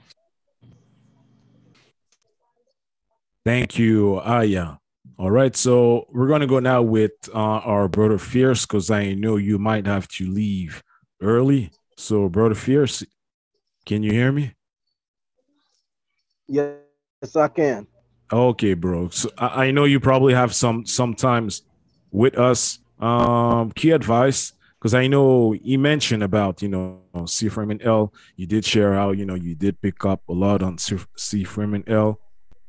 Thank you, Aya. All right, so we're gonna go now with our brother Fierce, because I know you might have to leave early. So, brother Fierce, can you hear me? Yes, I can. Okay, bro. So I know you probably have sometimes with us. Key advice, because I know you mentioned about C Freeman L. You did share how you did pick up a lot on C Freeman L.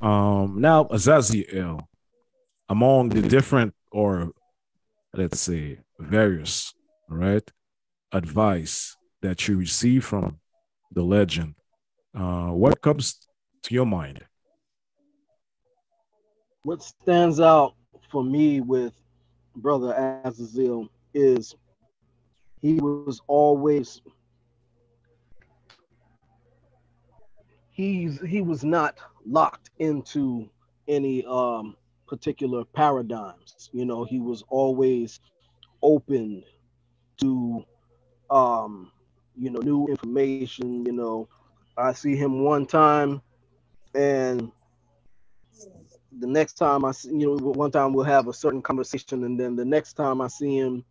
Now Azaziel, among the different, or let's say various, right, advice that you receive from the legend, what comes to your mind? What stands out for me with Brother Azazel is he was always he was not locked into any particular paradigms. He was always open to new information. I see him one time, and the next time I see, one time we'll have a certain conversation, and then the next time I see him,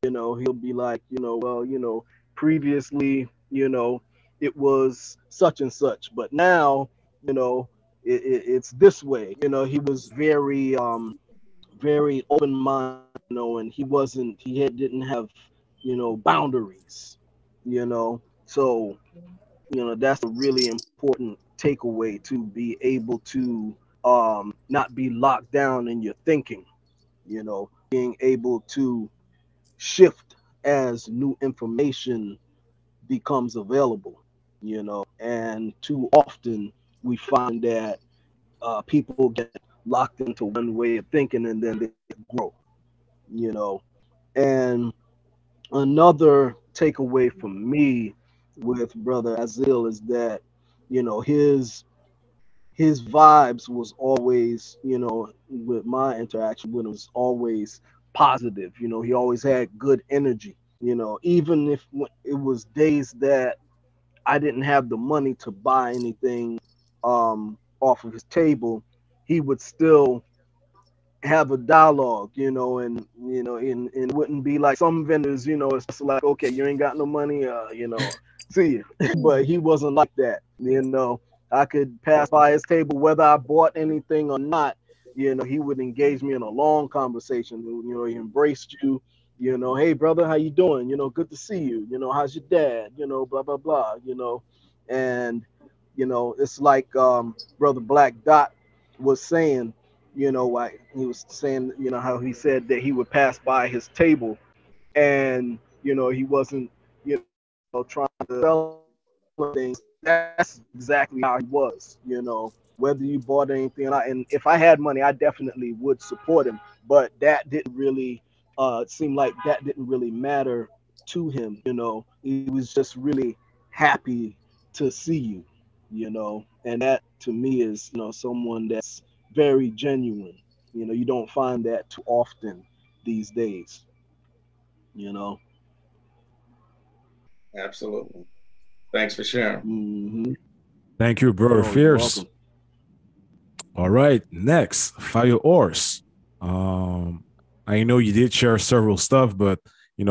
he'll be like, well, previously, it was such and such, but now, it's this way. He was very open minded, and didn't have, boundaries, so, that's a really important takeaway, to be able to not be locked down in your thinking, being able to shift as new information becomes available, and too often we find that people get locked into one way of thinking, and then they grow, you know. And another takeaway from me with Brother Azil is that, his vibes was always, with my interaction with him, was always positive. He always had good energy. Even if it was days that I didn't have the money to buy anything off of his table, he would still have a dialogue, and it wouldn't be like some vendors, it's just like, okay, you ain't got no money, see you. But he wasn't like that, I could pass by his table whether I bought anything or not. He would engage me in a long conversation. He embraced you. Hey brother, how you doing? Good to see you. How's your dad? Blah blah blah. And it's like Brother Black Dot was saying. He was saying, how he said that he would pass by his table, and he wasn't, trying to sell things. That's exactly how he was. Whether you bought anything or not. And if I had money, I definitely would support him. But that didn't really it seemed like that didn't really matter to him. He was just really happy to see you. And that to me is, someone that's very genuine. You don't find that too often these days. You know. Absolutely. Thanks for sharing. Mm-hmm. Thank you, brother Oh, you're Fierce. welcome. All right, next, Fire Ors. I know you did share several stuff, but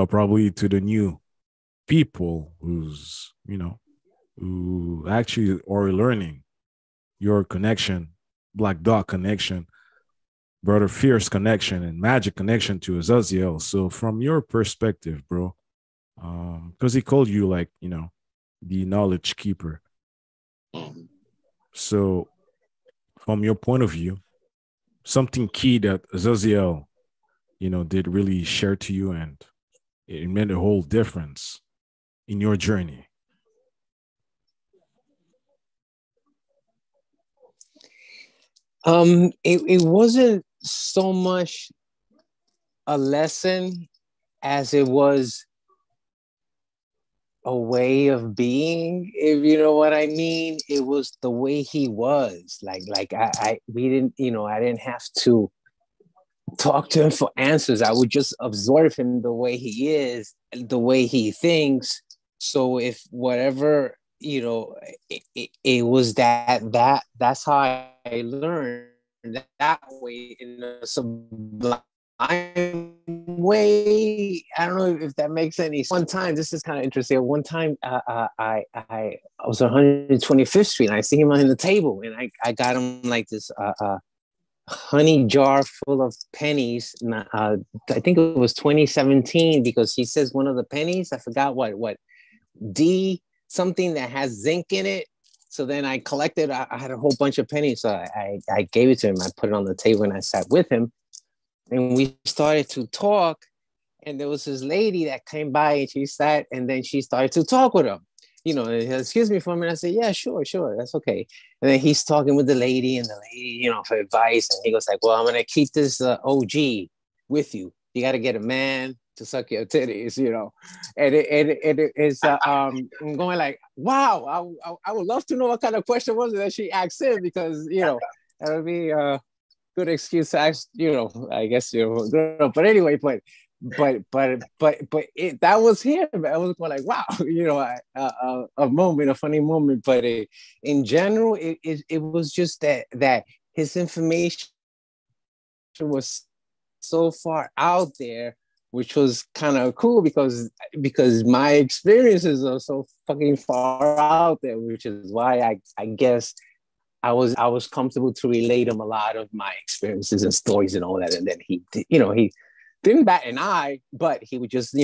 probably to the new people who actually are learning your connection, Black Dot connection, brother Fierce connection, and Magic connection to Azaziel. So from your perspective, bro, because he called you like the knowledge keeper. So from your point of view, something key that Azaziel, did really share to you, and it made a whole difference in your journey. It wasn't so much a lesson as it was a way of being, if you know what I mean. It was the way he was. We didn't, I didn't have to talk to him for answers. I would just absorb him the way he is, the way he thinks. So if whatever, it was that's how I learned that way, in a sublime way. I don't know if that makes any sense. One time, this is kind of interesting. One time, I was on 125th Street, and I see him on the table, and I got him like this honey jar full of pennies. I think it was 2017, because he says one of the pennies, I forgot what D something that has zinc in it. So then I collected. I had a whole bunch of pennies, so I gave it to him. I put it on the table, and I sat with him. And we started to talk, and there was this lady that came by, and she sat, and then she started to talk with him. Excuse me for a minute. I said, yeah, sure, that's okay. And then he's talking with the lady, and the lady, for advice. And he goes like, well, I'm going to keep this OG with you. You got to get a man to suck your titties, And it's, I'm going like, wow, I would love to know what kind of question was it that she asked him, because, that would be good excuse to ask, I guess, but anyway, but that was him. I was going like, wow, a funny moment. But in general, it was just that his information was so far out there, which was kind of cool, because my experiences are so fucking far out there, which is why I guess I was comfortable to relate him a lot of my experiences and stories and all that. And then he didn't bat an eye, but he would just,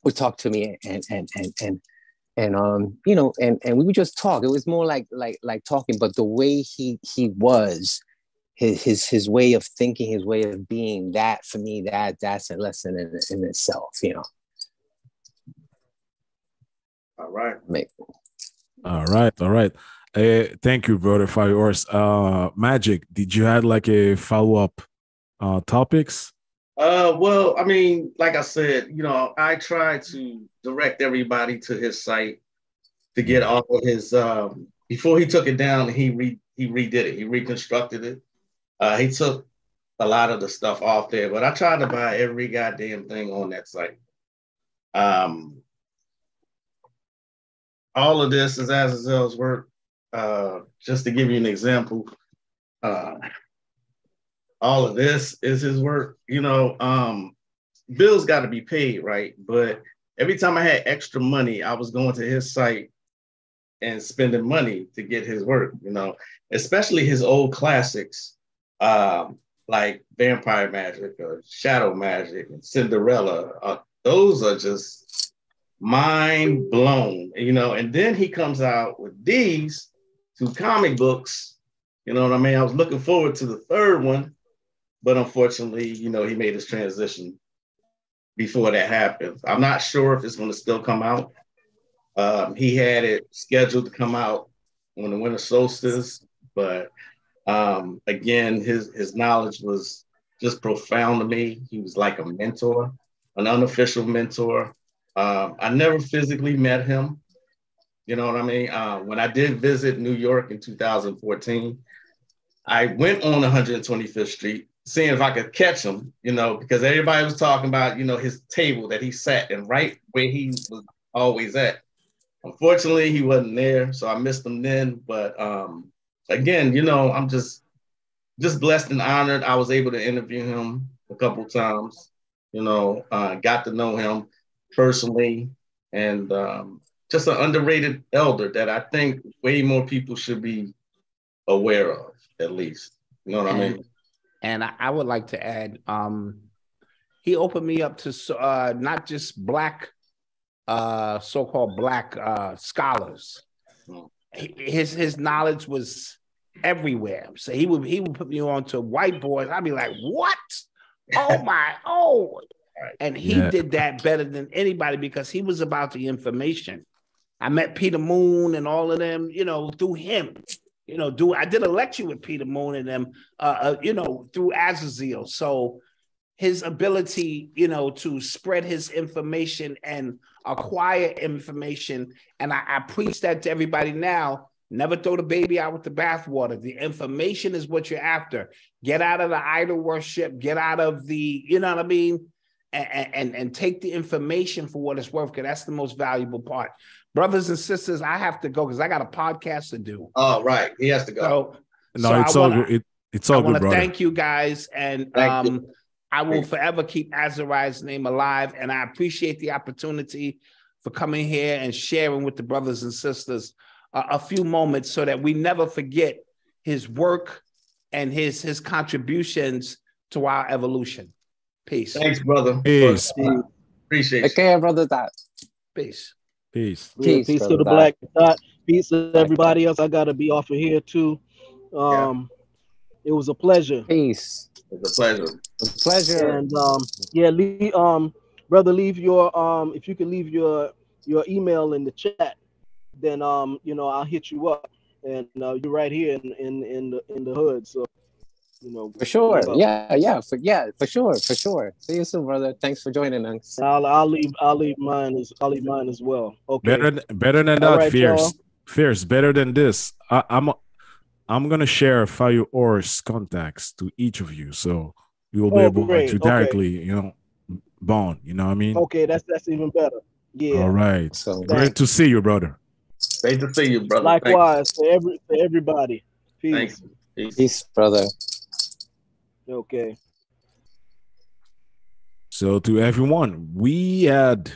would talk to me and we would just talk. It was more like talking, but the way he was, his way of thinking, his way of being, that for me, that's a lesson in itself, All right. All right. Thank you, brother, for yours. Magick, did you have like a follow-up topics? Well, I mean, like I said, I try to direct everybody to his site to get all of his before he took it down, he redid it, he reconstructed it. He took a lot of the stuff off there, but I tried to buy every goddamn thing on that site. All of this is Azazel's work. Just to give you an example, all of this is his work. Bills got to be paid, right? But every time I had extra money, I was going to his site and spending money to get his work, especially his old classics, like Vampire Magic or Shadow Magic and Cinderella. Those are just mind blown, and then he comes out with these two comic books, you know what I mean? I was looking forward to the third one, but unfortunately, he made his transition before that happened. I'm not sure if it's going to still come out. He had it scheduled to come out on the winter solstice, but again, his knowledge was just profound to me. He was like a mentor, an unofficial mentor. I never physically met him. You know what I mean? When I did visit New York in 2014, I went on 125th Street, seeing if I could catch him, because everybody was talking about, his table that he sat in, right where he was always at. Unfortunately, he wasn't there, so I missed him then. But again, I'm just blessed and honored. I was able to interview him a couple times, got to know him personally, and just an underrated elder that I think way more people should be aware of, at least. You know what I mean? And I would like to add, he opened me up to not just Black, so-called Black scholars. His knowledge was everywhere. So he would put me on to whiteboards. I'd be like, what? And he did that better than anybody, because he was about the information. I met Peter Moon and all of them, through him. I did a lecture with Peter Moon and them, through Azazel. So his ability, you know, to spread his information and acquire information. And I preach that to everybody now. Never throw the baby out with the bathwater. The information is what you're after. Get out of the idol worship. Get out of the, you know what I mean? And take the information for what it's worth, because that's the most valuable part. Brothers and sisters, I have to go because I got a podcast to do. Oh, right. He has to go. No, it's all good. It's all good, brother. Thank you guys. And I will forever keep Azariah's name alive. And I appreciate the opportunity for coming here and sharing with the brothers and sisters a few moments so that we never forget his work and his contributions to our evolution. Peace. Thanks, brother. Peace. Appreciate it. Okay, brother Dot. Peace. Peace. Peace to the Black Dot. Peace to everybody else. I gotta be off of here too. It was a pleasure. Peace. It was a pleasure. A pleasure. And brother, leave your if you can leave your email in the chat, then you know, I'll hit you up. And you're right here in the hood, so you know. For sure. For sure. See you soon, brother. Thanks for joining us. I'll leave mine as well. Okay. Better than that, right, Fierce. y'all. Fierce, better than this. I'm gonna share Fire Or's contacts to each of you, so you will be able to directly, you know, bond. You know what I mean? Okay, that's even better. Yeah. All right. So great to see you, brother. Great to see you, brother. Likewise for everybody. Peace. Peace, brother. Okay. So to everyone, we had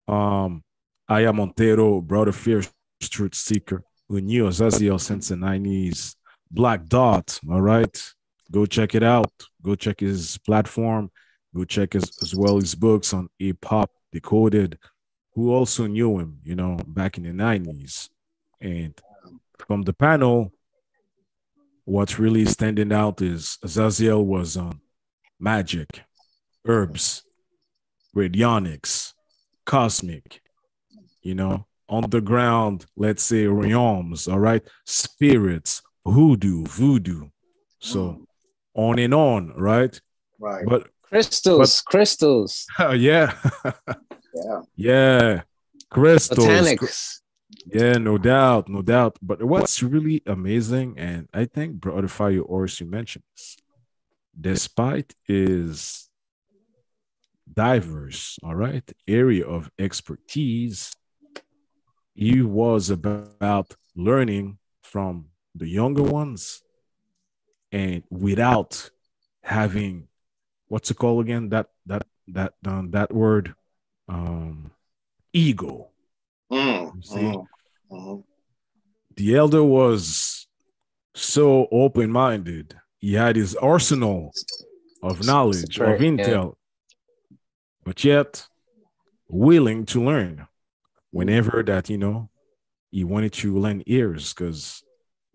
Aya Montero, brother Fierce Truth Seeker, who knew Azaziel since the 90s. Black Dot, all right? Go check it out. Go check his platform. Go check as well his books on Hip Hop Decoded, who also knew him, you know, back in the 90s. And from the panel, what's really standing out is Azaziel was on Magick, Herbs, Radionics, Cosmic, you know, underground, let's say realms, all right, spirits, voodoo. So on and on, right? Right. But crystals. Yeah. Yeah. Crystals. Botanics. Yeah, no doubt. But what's really amazing, and I think Brother Fire Ors, you mentioned this, despite his diverse, all right, area of expertise, he was about learning from the younger ones, and without having, what's it called again? That word, ego. The elder was so open-minded. He had his arsenal of knowledge, of intel, but yet willing to learn whenever that, you know, he wanted to lend ears, because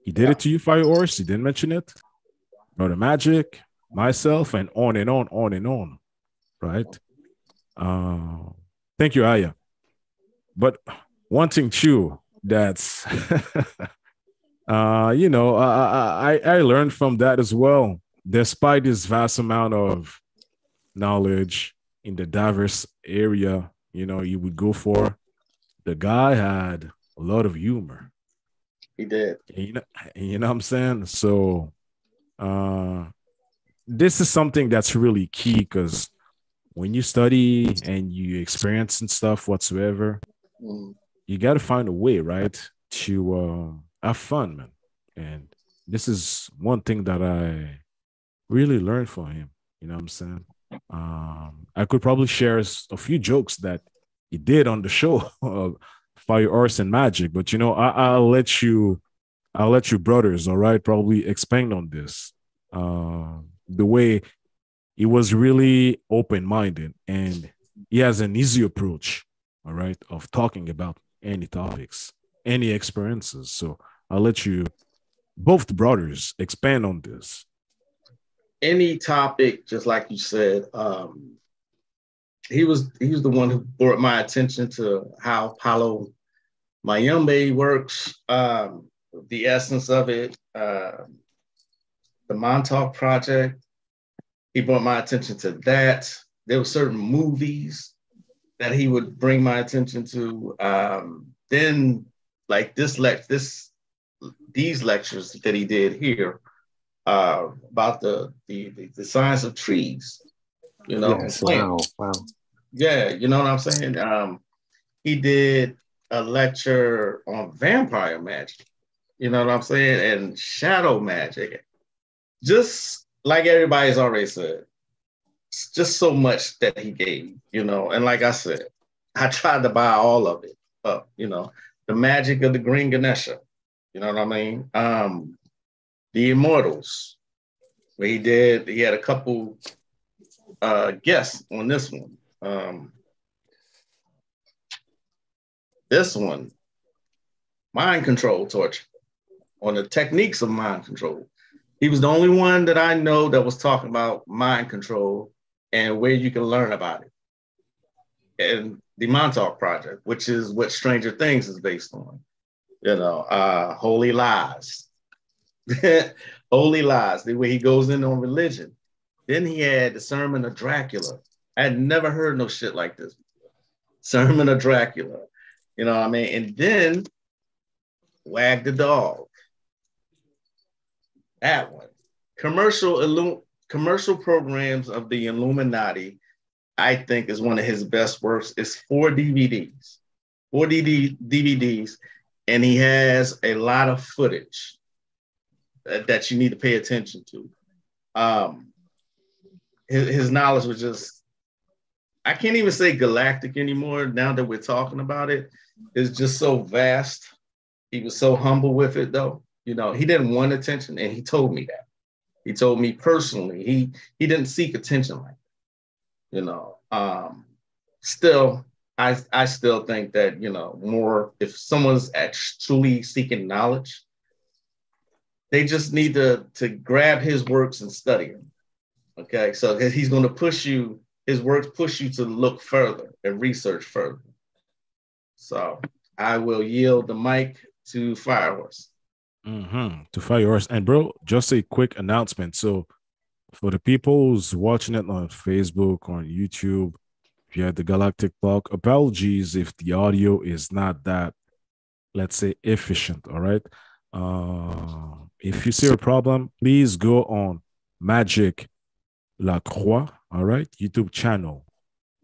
he did it to you, Fire Horse. He didn't mention it. Brother Magick, myself, and on, right? Thank you, Aya. But one thing too, that's you know, I learned from that as well. Despite this vast amount of knowledge in the diverse area, you know, you would go for, the guy had a lot of humor. He did. You know what I'm saying? So this is something that's really key, because when you study and you experience and stuff whatsoever, you got to find a way, right, to have fun, man. And this is one thing that I really learned from him. You know what I'm saying? I could probably share a few jokes that he did on the show of Fire Horse and Magic, but you know, I'll let you brothers, all right, probably expand on this. The way he was really open-minded, and he has an easy approach, all right, of talking about any topics, any experiences. So I'll let you, both brothers, expand on this. Any topic, just like you said, he was the one who brought my attention to how Paulo Mayombe works, the essence of it, the Montauk Project, He brought my attention to that. There were certain movies that he would bring my attention to. Then, like these lectures that he did here about the science of trees, you know, Yes. plants. Wow. Wow. Yeah, you know what I'm saying? He did a lecture on vampire magic, you know what I'm saying? And shadow magic. Just like everybody's already said, just so much that he gave, you know. And like I said, I tried to buy all of it up, you know. The magic of the Green Ganesha, you know what I mean? The Immortals, where he had a couple guests on this one. This one, mind control torture, on the techniques of mind control. He was the only one that I know that was talking about mind control and where you can learn about it. And the Montauk Project, which is what Stranger Things is based on. You know, Holy Lies. Holy Lies, the way he goes in on religion. Then he had the Sermon of Dracula. I had never heard no shit like this. Sermon of Dracula. You know what I mean? And then Wag the Dog. That one. Commercial programs of the Illuminati, I think, is one of his best works. It's 4 DVDs. 4 DVDs, and he has a lot of footage that you need to pay attention to. His knowledge was just, I can't even say galactic anymore now that we're talking about it. It's just so vast. He was so humble with it, though. You know, he didn't want attention, and he told me that. He told me personally, he didn't seek attention like that. You know, still, I still think that, you know, more, if someone's truly seeking knowledge, they just need to grab his works and study them. Okay, so he's going to push you, his works push you to look further and research further. So I will yield the mic to Firehorse. To Firehorse. And bro, just a quick announcement. So for the people who's watching it on Facebook, on YouTube, via the Galactic Talk, apologies if the audio is not that, let's say, efficient. All right. If you see a problem, please go on Magick Croix, all right, YouTube channel,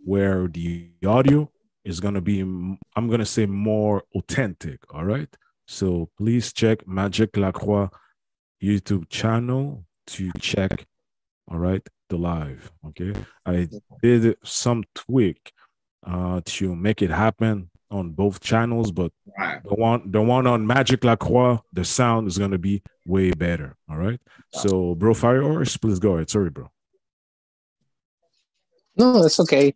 where the audio is going to be, I'm going to say, more authentic, all right? So please check Magick Croix YouTube channel to check, all right, the live, okay? I did some tweak to make it happen on both channels, but the one on Magick Croix, the sound is going to be way better, all right? So, bro, Firehorse, please go ahead. Sorry, bro. No, it's okay.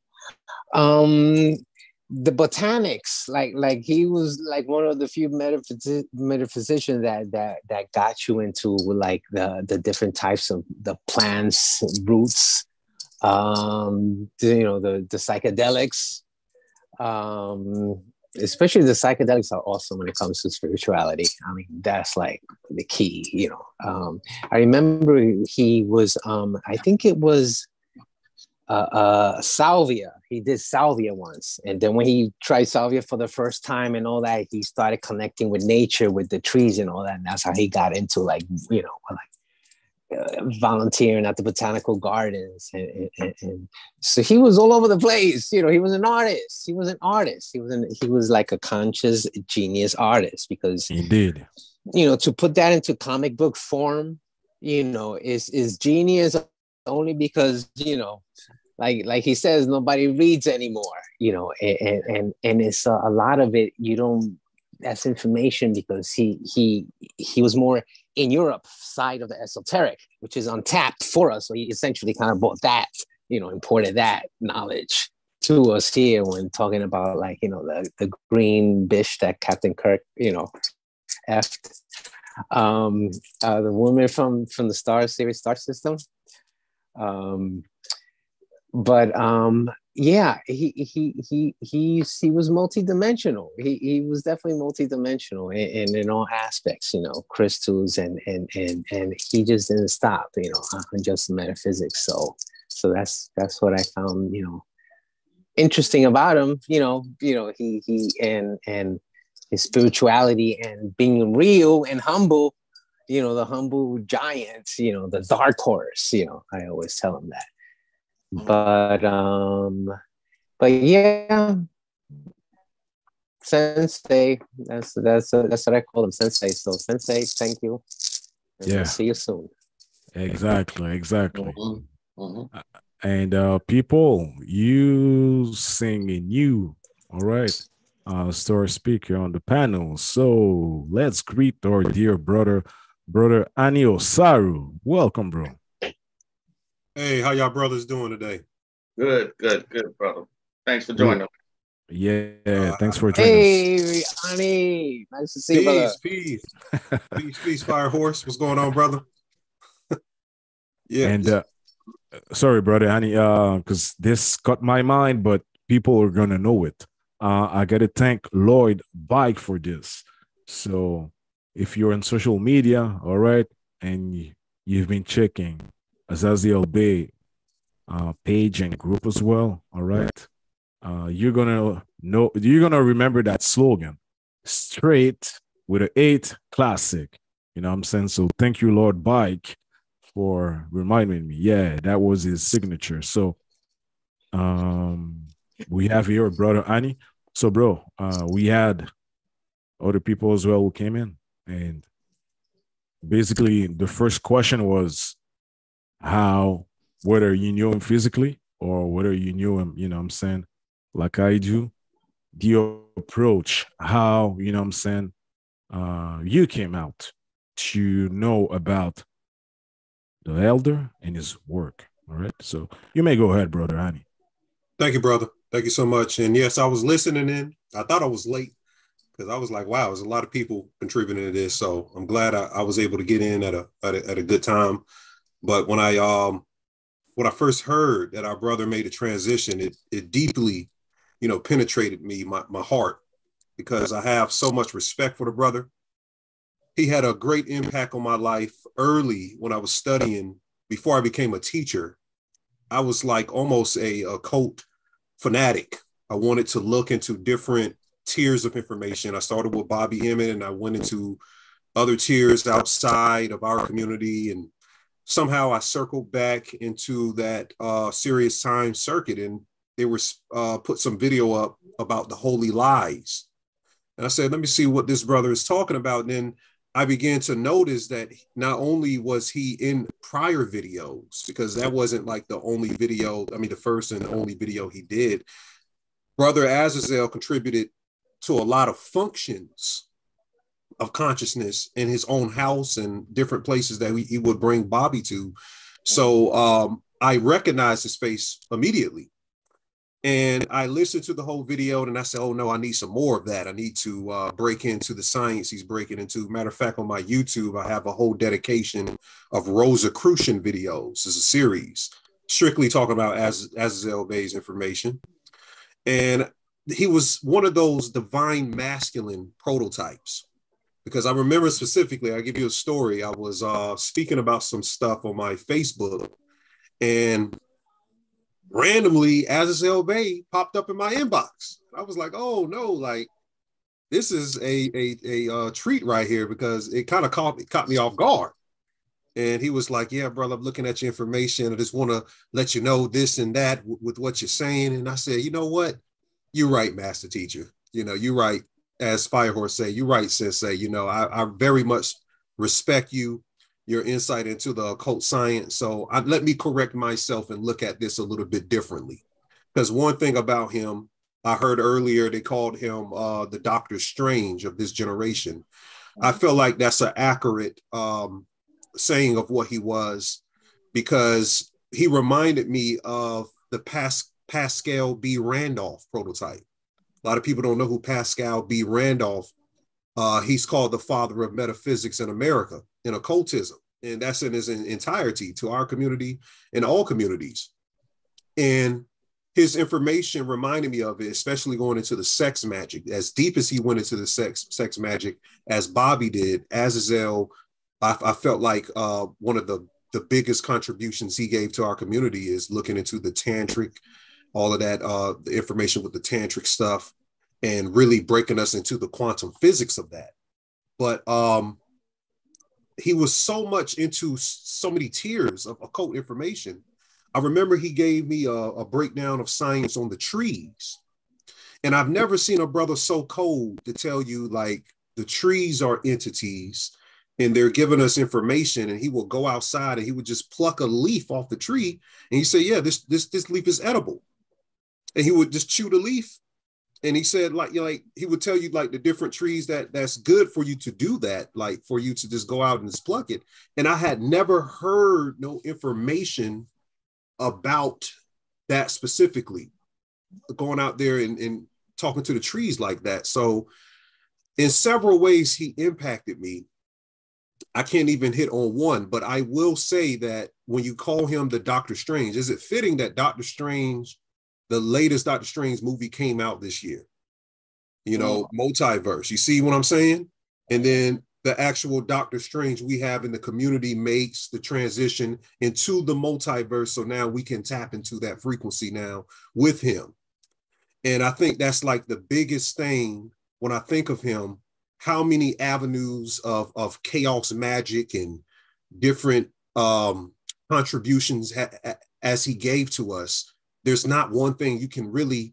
The botanics, like he was like one of the few metaphysicians that got you into like the different types of the plants, roots, the psychedelics. Especially the psychedelics are awesome when it comes to spirituality. I mean, that's like the key, you know. I remember he was, I think it was salvia. He did salvia once, and then when he tried salvia for the first time and all that, he started connecting with nature, with the trees and all that, and that's how he got into like, you know, like volunteering at the botanical gardens, and so he was all over the place. You know, he was an artist. He was like a conscious genius artist, because indeed, you know, to put that into comic book form, you know, is genius only because, you know, like he says, nobody reads anymore, you know, and it's a lot of it, you don't, that's information, because he was more in Europe side of the esoteric, which is untapped for us. So he essentially kind of brought that, you know, imported that knowledge to us here when talking about, like, you know, the green bish that Captain Kirk, you know, effed. The woman from the Star System. But yeah, he was multidimensional. He was definitely multidimensional in all aspects, you know, crystals and he just didn't stop, you know, on just metaphysics. So that's what I found, you know, interesting about him. He and his spirituality and being real and humble, you know, the humble giant, you know, the dark horse, you know, I always tell him that. But yeah, Sensei. That's what I call him, Sensei. So Sensei, thank you. And Yeah, we'll see you soon. exactly. Mhm, mhm. And people, you sing a new, all right, star speaker on the panel. So let's greet our dear brother Anio Saru. Welcome, bro. Hey, how y'all brothers doing today? Good, good, good, brother. Thanks for We joining us. Yeah, Uh, thanks for joining us. Hey, Ani, nice to see you, brother. peace, Fire Horse. What's going on, brother? Yeah, And sorry, brother Annie, because this got my mind, but people are gonna know it. I gotta thank Lloyd Bike for this. So if you're on social media, all right, and you've been checking Azaziel Bay page and group as well, all right, you're gonna remember that slogan, straight with an 8 classic. You know what I'm saying? So thank you, Lord Bike, for reminding me. Yeah, that was his signature. So um we have here brother Annie. So bro, we had other people as well who came in, and basically the first question was how, whether you knew him physically or whether you knew him, you know what I'm saying, like I do, the approach, how, you know what I'm saying, you came out to know about the elder and his work. All right. So you may go ahead, brother Annie. thank you, brother. Thank you so much. And yes, I was listening in. I thought I was late because I was like, wow, there's a lot of people contributing to this. So I'm glad I was able to get in at a good time. But when I first heard that our brother made a transition, it deeply, penetrated me, my heart, because I have so much respect for the brother. He had a great impact on my life early when I was studying. Before I became a teacher, I was like almost a cult fanatic. I wanted to look into different tiers of information. I started with Bobby Emmett and I went into other tiers outside of our community. And somehow I circled back into that Serious Time circuit, and they were put some video up about the holy lies. And I said, let me see what this brother is talking about. And then I began to notice that not only was he in prior videos, because that wasn't like the only video, I mean, the first and only video he did, Brother Azazel contributed to a lot of functions of consciousness in his own house and different places that he would bring Bobby to. So I recognized his face immediately. And I listened to the whole video and I said, oh no, I need some more of that. I need to break into the science he's breaking into. Matter of fact, on my YouTube, I have a whole dedication of Rosicrucian videos. It's a series strictly talking about Azazel Bay's information. And he was one of those divine masculine prototypes, because I remember specifically, I'll give you a story. I was speaking about some stuff on my Facebook, and randomly Azazel Bay popped up in my inbox. I was like, oh no, like this is a treat right here, because it kind of caught me off guard. And he was like, yeah, brother, I'm looking at your information. I just want to let you know this and that with what you're saying. And I said, you know what? You're right, master teacher. You're right. As Firehorse say, you're right, Sensei. I very much respect you, your insight into the occult science. So let me correct myself and look at this a little bit differently. Because one thing about him, I heard earlier, they called him the Doctor Strange of this generation. I feel like that's an accurate saying of what he was, because he reminded me of the Pascal B. Randolph prototype. A lot of people don't know who Pascal B. Randolph. He's called the father of metaphysics in America, in occultism, and that's in his entirety to our community and all communities. And his information reminded me of it, especially going into the sex magic. As deep as he went into the sex magic, as Bobby did, Azazel, I felt like one of the biggest contributions he gave to our community is looking into the tantric, all of that, the information with the tantric stuff, and really breaking us into the quantum physics of that. But he was so much into so many tiers of occult information. I remember he gave me a breakdown of science on the trees. And I've never seen a brother so cold to tell you, like, the trees are entities and they're giving us information. And he will go outside and he would just pluck a leaf off the tree. And he said, yeah, this leaf is edible. And he would just chew the leaf. And he said, like, he would tell you, like, the different trees that's good for you to do that, like for you to just go out and just pluck it. And I had never heard no information about that specifically, going out there and talking to the trees like that. So in several ways, he impacted me. I can't even hit on one, but I will say that when you call him the Doctor Strange, is it fitting that Doctor Strange, the latest Doctor Strange movie came out this year? You know, multiverse. You see what I'm saying? And then the actual Doctor Strange we have in the community makes the transition into the multiverse. So now we can tap into that frequency now with him. And I think that's like the biggest thing when I think of him, how many avenues of chaos magic and different contributions as he gave to us. There's not one thing you can really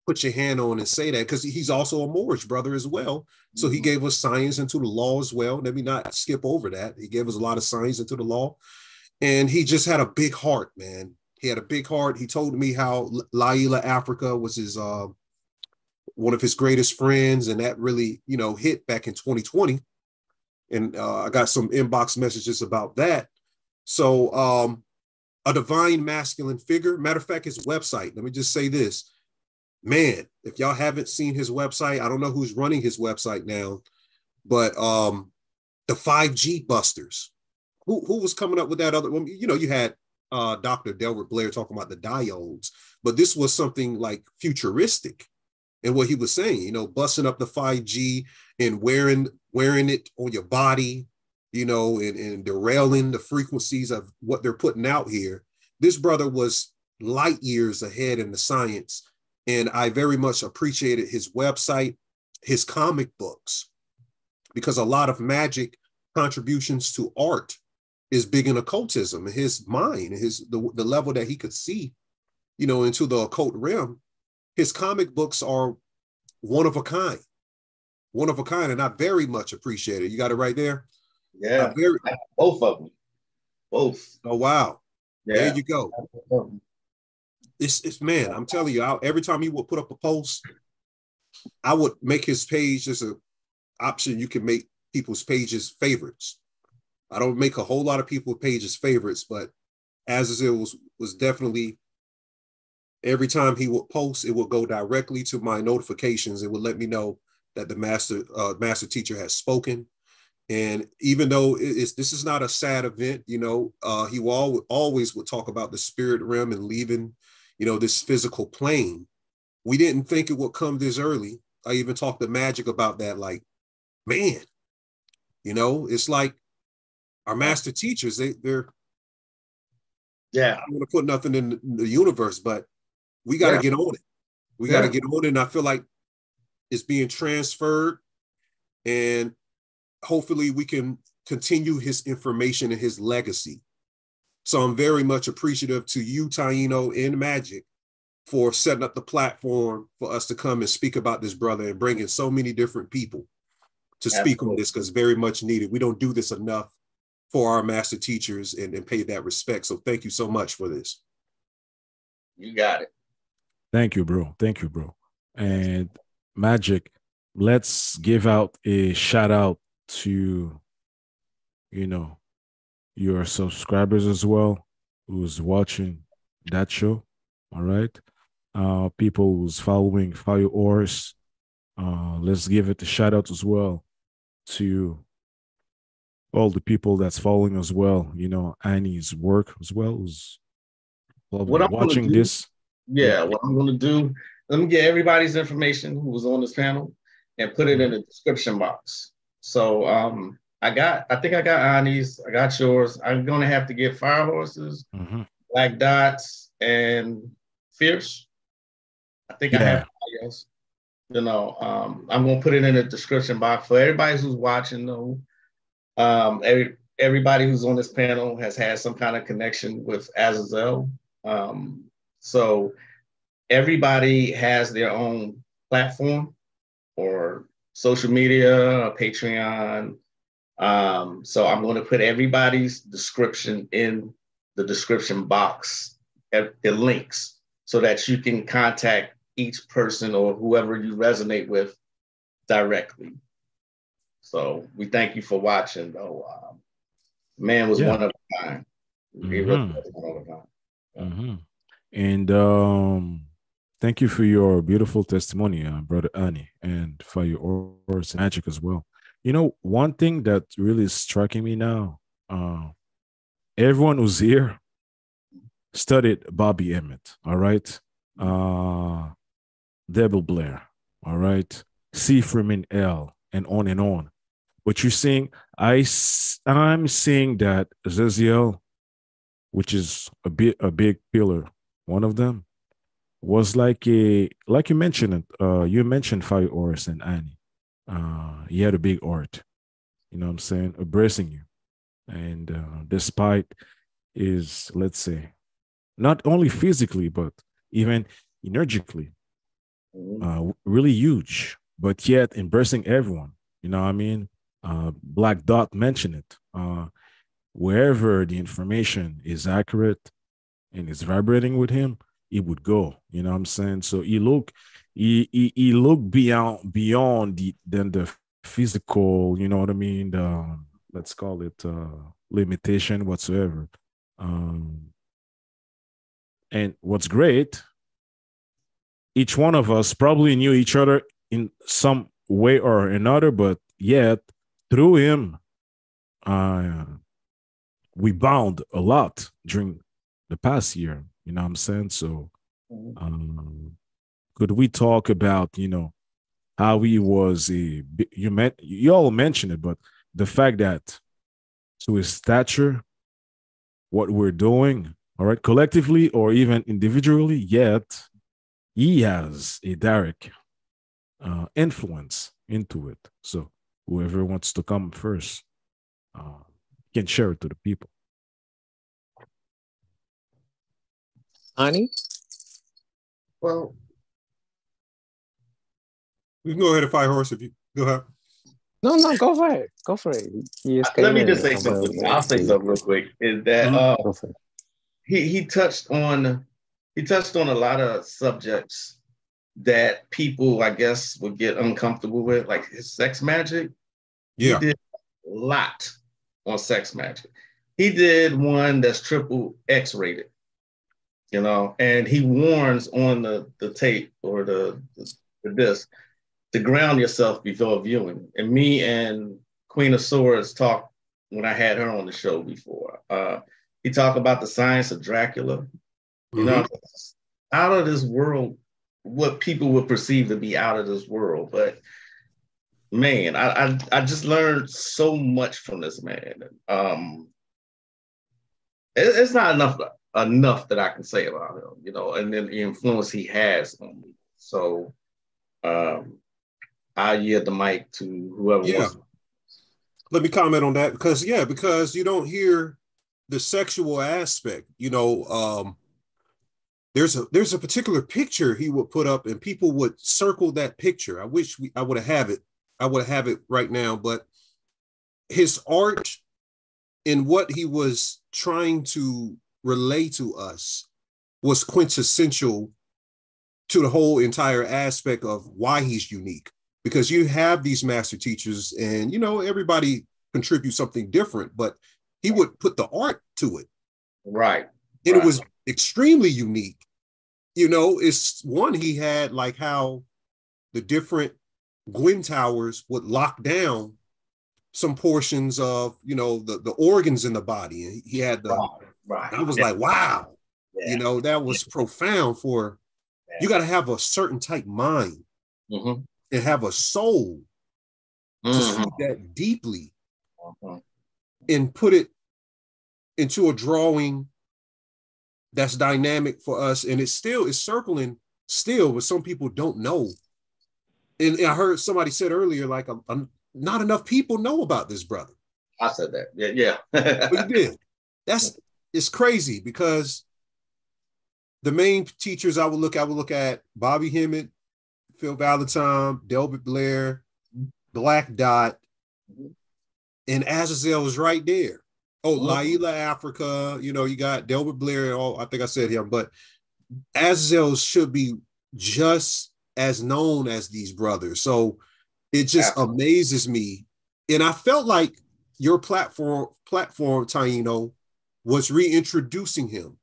put your hand on and say that, because he's also a Moorish brother as well. So he gave us science into the law as well. Let me not skip over that. He gave us a lot of science into the law. And he just had a big heart, man. He had a big heart. He told me how Laila Africa was his one of his greatest friends. And that really, you know, hit back in 2020. And I got some inbox messages about that. So a divine masculine figure. Matter of fact, his website, let me just say this. Man, if y'all haven't seen his website, I don't know who's running his website now, but the 5G busters. Who was coming up with that other one? You know, you had Dr. Delbert Blair talking about the diodes, but this was something like futuristic. And what he was saying, you know, busting up the 5G and wearing it on your body, you know, and derailing the frequencies of what they're putting out here. This brother was light years ahead in the science. And I very much appreciated his website, his comic books, because a lot of Magick contributions to art is big in occultism. His mind, the level that he could see, you know, into the occult realm. His comic books are one of a kind, and I very much appreciate it. You got it right there. Yeah, both of them, both. Oh wow, yeah. There you go. It's man, I'm telling you, every time he would put up a post, I would make his page as an option. You can make people's pages favorites. I don't make a whole lot of people's pages favorites, but Azazel was definitely, every time he would post, it would go directly to my notifications. It would let me know that the master teacher has spoken. And even though this is not a sad event, you know, he always would talk about the spirit realm and leaving, you know, this physical plane. We didn't think it would come this early. I even talked to Magick about that. Like, man, you know, it's like our master teachers, they're yeah. I'm gonna put nothing in the universe, but we got to get on it. We got to get on it. And I feel like it's being transferred, and hopefully we can continue his information and his legacy. So I'm very much appreciative to you, Taino, and Magick, for setting up the platform for us to come and speak about this brother and bringing so many different people to speak on this, because very much needed. We don't do this enough for our master teachers and pay that respect. So thank you so much for this. You got it. Thank you, bro. Thank you, bro. And Magick, let's give out a shout out to, you know, your subscribers as well, who's watching that show. All right. People who's following Fire Ors. Let's give it a shout out as well to all the people that's following as well. You know, Annie's work as well, who's watching this. Yeah, what I'm going to do, let me get everybody's information who was on this panel and put it in the description box. So I think I got Ani's, I got yours. I'm going to have to get Fire Horses, Black Dots, and Fierce. I think I have Yeah. else. You know, I'm going to put it in the description box for everybody who's watching, though. Everybody who's on this panel has had some kind of connection with Azazel. So everybody has their own platform or social media, or Patreon. So I'm going to put everybody's description in the description box, the links, so that you can contact each person or whoever you resonate with directly. So we thank you for watching, though. Man was one of a kind. He really was one of a kind. And thank you for your beautiful testimony, Brother Annie, and for your words and magic as well. You know, one thing that really is striking me now, everyone who's here studied Bobby Emmett, all right? Devil Blair, all right? C. Freeman L, and on and on. But you're saying, I'm seeing that Azazel, which is a big pillar, one of them, was like you mentioned it, you mentioned Fire Horse and Annie. He had a big art, you know what I'm saying, embracing you. And despite is, let's say, not only physically, but even energetically, really huge, but yet embracing everyone, you know what I mean? Black Dot mentioned it. Wherever the information is accurate and is vibrating with him, he would go. You know what I'm saying? So he looked beyond the physical. You know what I mean? Let's call it limitation whatsoever. And what's great, each one of us probably knew each other in some way or another, but yet through him, we bound a lot during the past year. You know what I'm saying? So could we talk about, you know, how he was you all mentioned it, but the fact that to his stature, what we're doing, all right, collectively or even individually, yet he has a direct influence into it. So whoever wants to come first can share it to the people. Ani? Well, you can go ahead and Fire Horse if you go ahead. No, go for it. Go for it. Let me just say something. I'll say something real quick. Is that he touched on a lot of subjects that people, I guess, would get uncomfortable with, like his sex magic. Yeah. He did a lot on sex magic. He did one that's triple X rated, you know, and he warns on the tape or the disc to ground yourself before viewing. And me and Queen of Swords talked when I had her on the show before. He talked about the science of Dracula, you know, out of this world, what people would perceive to be out of this world. But man, I just learned so much from this man. It's not enough that I can say about him, you know, and then the influence he has on me. So I yield the mic to whoever wants. Let me comment on that because you don't hear the sexual aspect. You know, there's a particular picture he would put up, and people would circle that picture. I wish I would have it. I would have it right now, but his art and what he was trying to relay to us was quintessential to the whole entire aspect of why he's unique. Because you have these master teachers and, you know, everybody contributes something different, but he would put the art to it. Right. And it was extremely unique. You know, it's one, he had like how the different Gwyn towers would lock down some portions of, you know, the organs in the body. And he had the, I was like, wow. You know, that was profound for you got to have a certain type mind and have a soul to see that deeply and put it into a drawing that's dynamic for us. And it still is circling still, but some people don't know. And I heard somebody said earlier, like, not enough people know about this brother. I said that. Yeah. But you did. It's crazy because the main teachers I would look at Bobby Hemmett, Phil Valentine, Delbert Blair, Black Dot, and Azazel was right there. Oh, Laila Africa, you know, you got Delbert Blair. Oh, I think I said him, but Azazel should be just as known as these brothers. So it just amazes me. And I felt like your platform, Taino, was reintroducing him.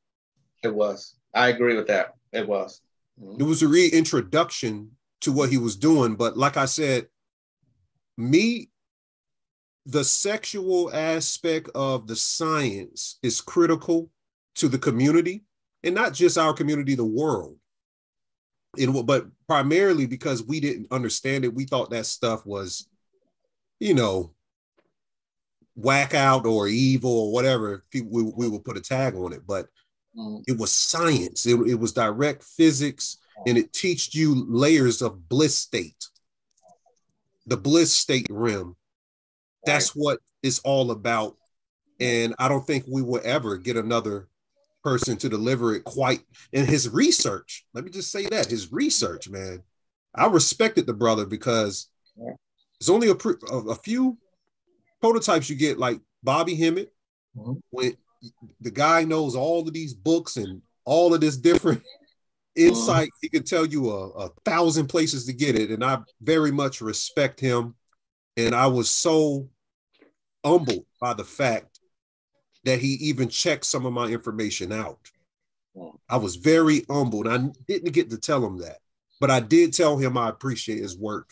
It was. I agree with that. It was. It was a reintroduction to what he was doing. But like I said, the sexual aspect of the science is critical to the community, and not just our community, the world. But primarily because we didn't understand it. We thought that stuff was, you know, whack out or evil or whatever. We would put a tag on it, but it was science. It was direct physics, and it teached you layers of bliss state, the bliss state realm. That's what it's all about. And I don't think we will ever get another person to deliver it quite. In his research, let me just say that, his research, man, I respected the brother because there's only a few prototypes you get, like Bobby Hemmett, when the guy knows all of these books and all of this different insight. He can tell you a 1,000 places to get it. And I very much respect him. And I was so humbled by the fact that he even checked some of my information out. I was very humbled. I didn't get to tell him that, but I did tell him I appreciate his work.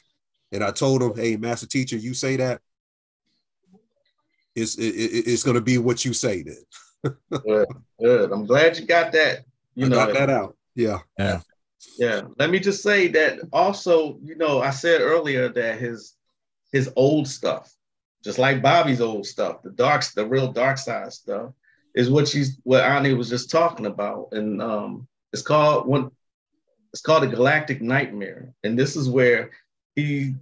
And I told him, hey, Master Teacher, you say that, it's going to be what you say then. Good. I'm glad you got that. I got that out. Yeah. Let me just say that also, you know, I said earlier that his old stuff, just like Bobby's old stuff, the real dark side stuff, is what Ani was just talking about. And it's called the Galactic Nightmare. And this is where he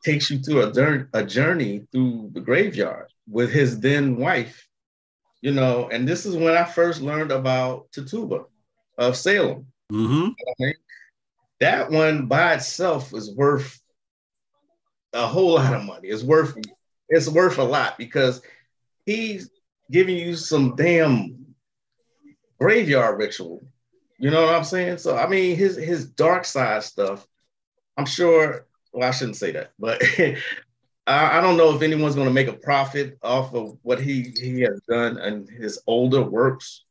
takes you through a journey through the graveyard with his then wife, you know. And this is when I first learned about Tituba of Salem. Okay? That one by itself is worth a whole lot of money. It's worth a lot because he's giving you some damn graveyard ritual. You know what I'm saying? So I mean, his dark side stuff, I'm sure. Well, I shouldn't say that, but I don't know if anyone's going to make a profit off of what he has done and his older works.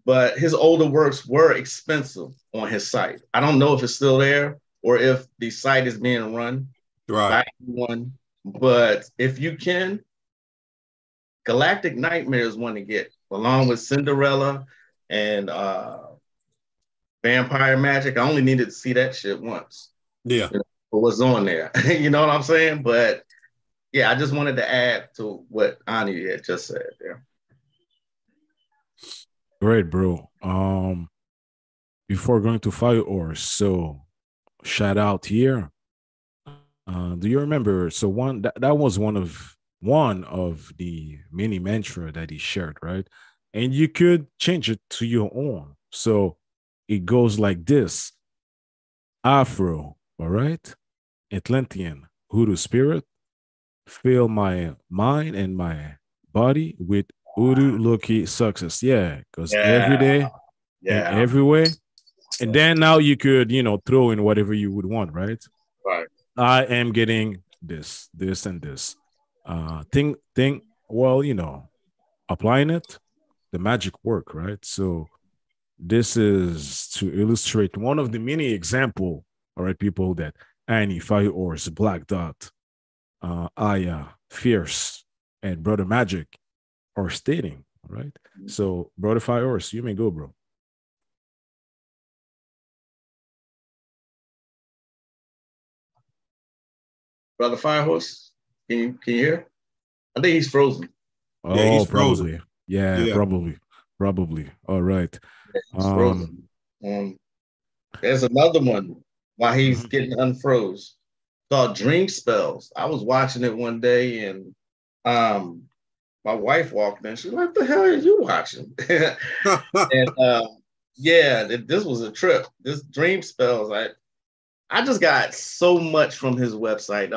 But his older works were expensive on his site. I don't know if it's still there or if the site is being run by anyone. But if you can, Galactic Nightmare is one to get, along with Cinderella and Vampire Magic. I only needed to see that shit once. Yeah. You know, what was on there. You know what I'm saying? But yeah, I just wanted to add to what Ani had just said there. Great, bro. Before going to Fire Ores, so shout out here. Do you remember? So that was one of the mini mantra that he shared, right? And you could change it to your own. So it goes like this: Afro, all right? Atlantean, Hoodoo spirit, fill my mind and my body with Hoodoo Loki success. Yeah, because every day and everywhere. And then now you could, you know, throw in whatever you would want, right? Right. I am getting this, and this. Well, you know, applying it, the magic work, right? So this is to illustrate one of the many example, all right, people that Annie, Fire Ores, Black Dot, Aya, Fierce, and Brother Magick are stating, all right? So, Brother Fire Ores, you may go, bro. Brother Firehorse, can you hear? I think he's frozen. Yeah, Oh, he's frozen. probably. Yeah, Yeah. probably. All right. He's frozen. There's another one while he's Mhm. getting unfroze called Dream Spells. I was watching it one day and um my wife walked in. She's like, "What the hell are you watching?" And yeah, this was a trip. This Dream Spells, I just got so much from his website.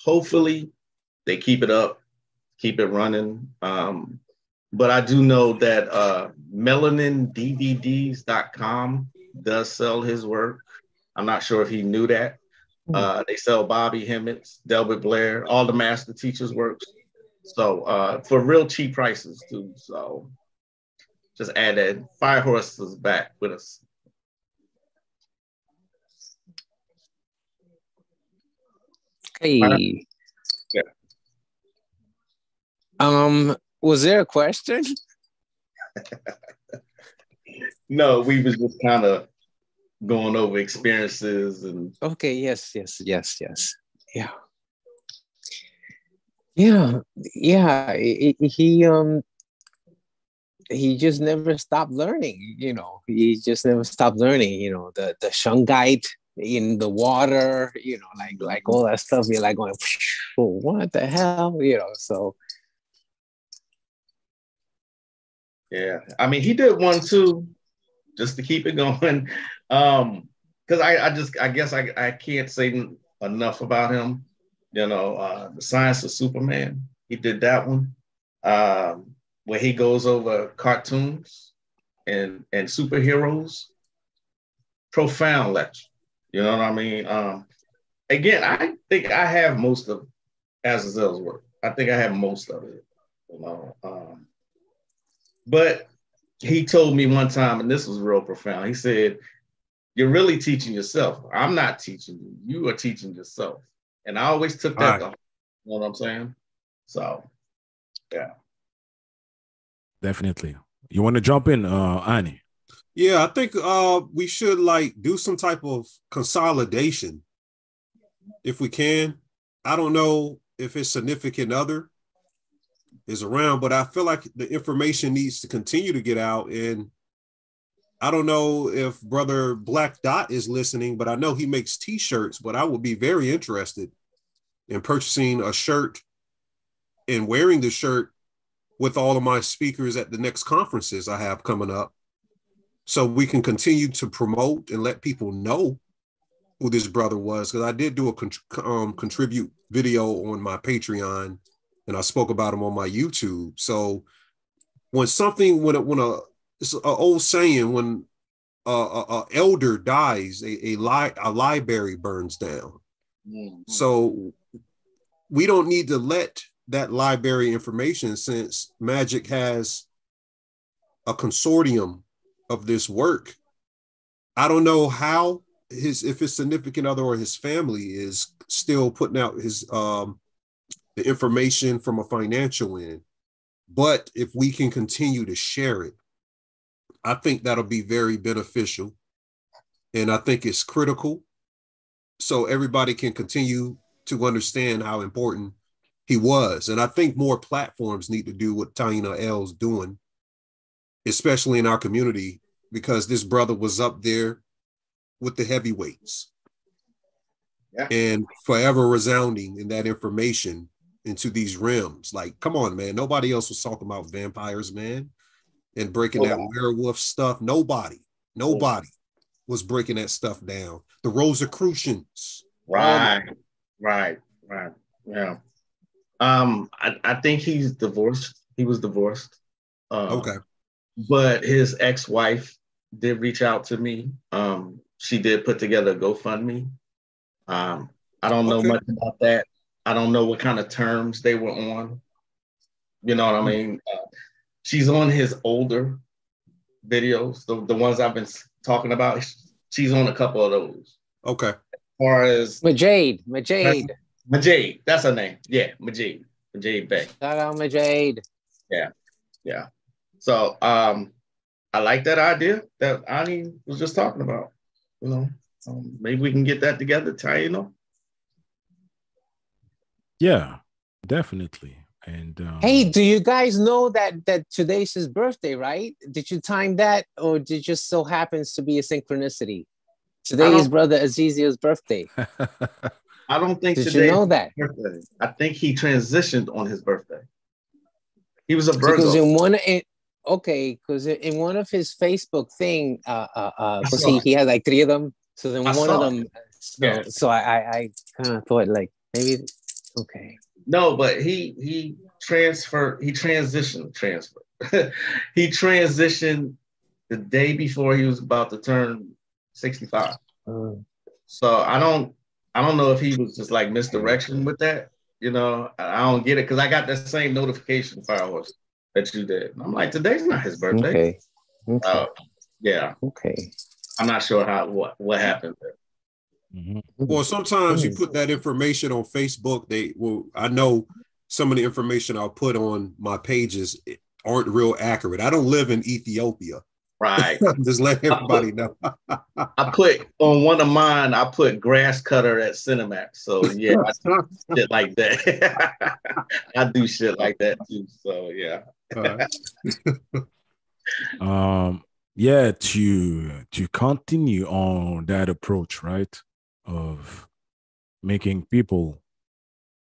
Hopefully they keep it up, keep it running. But I do know that melanindvds.com does sell his work. I'm not sure if he knew that. They sell Bobby Hemmett's, Delbert Blair, all the master teachers' works. So for real cheap prices too. So just add that. Firehorse is back with us. Hey, Yeah. was there a question? No, we was just kind of going over experiences and Okay, yes. Yeah. Yeah. He just never stopped learning, He just never stopped learning, the shungite in the water, like all that stuff. You're like going, what the hell, so yeah. I mean, he did one too, just to keep it going. Because I guess I can't say enough about him. The Science of Superman. He did that one. Where he goes over cartoons and superheroes. Profound lecture. You know what I mean? Again, I think I have most of Azazel's work. I think I have most of it. But he told me one time, and this was real profound. He said, "You're really teaching yourself. I'm not teaching you. You are teaching yourself." And I always took that to heart. You know what I'm saying? So, yeah. Definitely. You want to jump in, Annie? Yeah, I think we should do some type of consolidation if we can. I don't know if his significant other is around, but I feel like the information needs to continue to get out. And I don't know if Brother Black Dot is listening, but I know he makes t-shirts, but I would be very interested in purchasing a shirt and wearing the shirt with all of my speakers at the next conferences I have coming up, so we can continue to promote and let people know who this brother was. Because I did do a contribute video on my Patreon, and I spoke about him on my YouTube. So it's an old saying, when a elder dies, a library burns down. Mm-hmm. So we don't need to let that library information, since Magick has a consortium of this work. I don't know how if his significant other or his family is still putting out his the information from a financial end, but if we can continue to share it, I think that'll be very beneficial, and I think it's critical, so everybody can continue to understand how important he was. And I think more platforms need to do what Taina L's doing, especially in our community, because this brother was up there with the heavyweights. Yeah. And forever resounding in that information into these realms. Like, come on, man. Nobody else was talking about vampires, man, and breaking that werewolf stuff. Nobody was breaking that stuff down. The Rosicrucians. Right. Yeah. I think he's divorced. He was divorced. Okay. But his ex-wife did reach out to me. She did put together a GoFundMe. I don't know much about that. I don't know what kind of terms they were on. You know what I mean? She's on his older videos, the ones I've been talking about. She's on a couple of those. Okay. As far as Majade. That's her name. Yeah, Majade Bay. Shout out Majade. Yeah. So I like that idea that Ani was just talking about. Maybe we can get that together, Ty, Yeah, definitely. And Hey, do you guys know that today's his birthday, right? Did you time that, or did it just so happens to be a synchronicity? I Today is don't brother Azizia's birthday. I don't think Did you today is know his that? birthday. I think he transitioned on his birthday. He was a Because Virgo. okay, because in one of his Facebook thing, I because saw it. he had like three of them. So I then one of saw it. them, Yeah. I kind of thought like maybe okay. No, but he transferred. He transitioned. Transfer. He transitioned the day before he was about to turn 65. So I don't know if he was just like misdirection with that. I don't get it because I got that same notification fireworks that you did. I'm like, today's not his birthday. Okay. Okay. Yeah. Okay. I'm not sure what happened there. Mhm. Well, sometimes you put that information on Facebook. I know some of the information I'll put on my pages aren't real accurate. I don't live in Ethiopia. Right. Just let everybody know. I put on one of mine, I put grass cutter at Cinemax. So yeah, I do shit like that. I do shit like that too. So yeah. Yeah, to continue on that approach, right? Of making people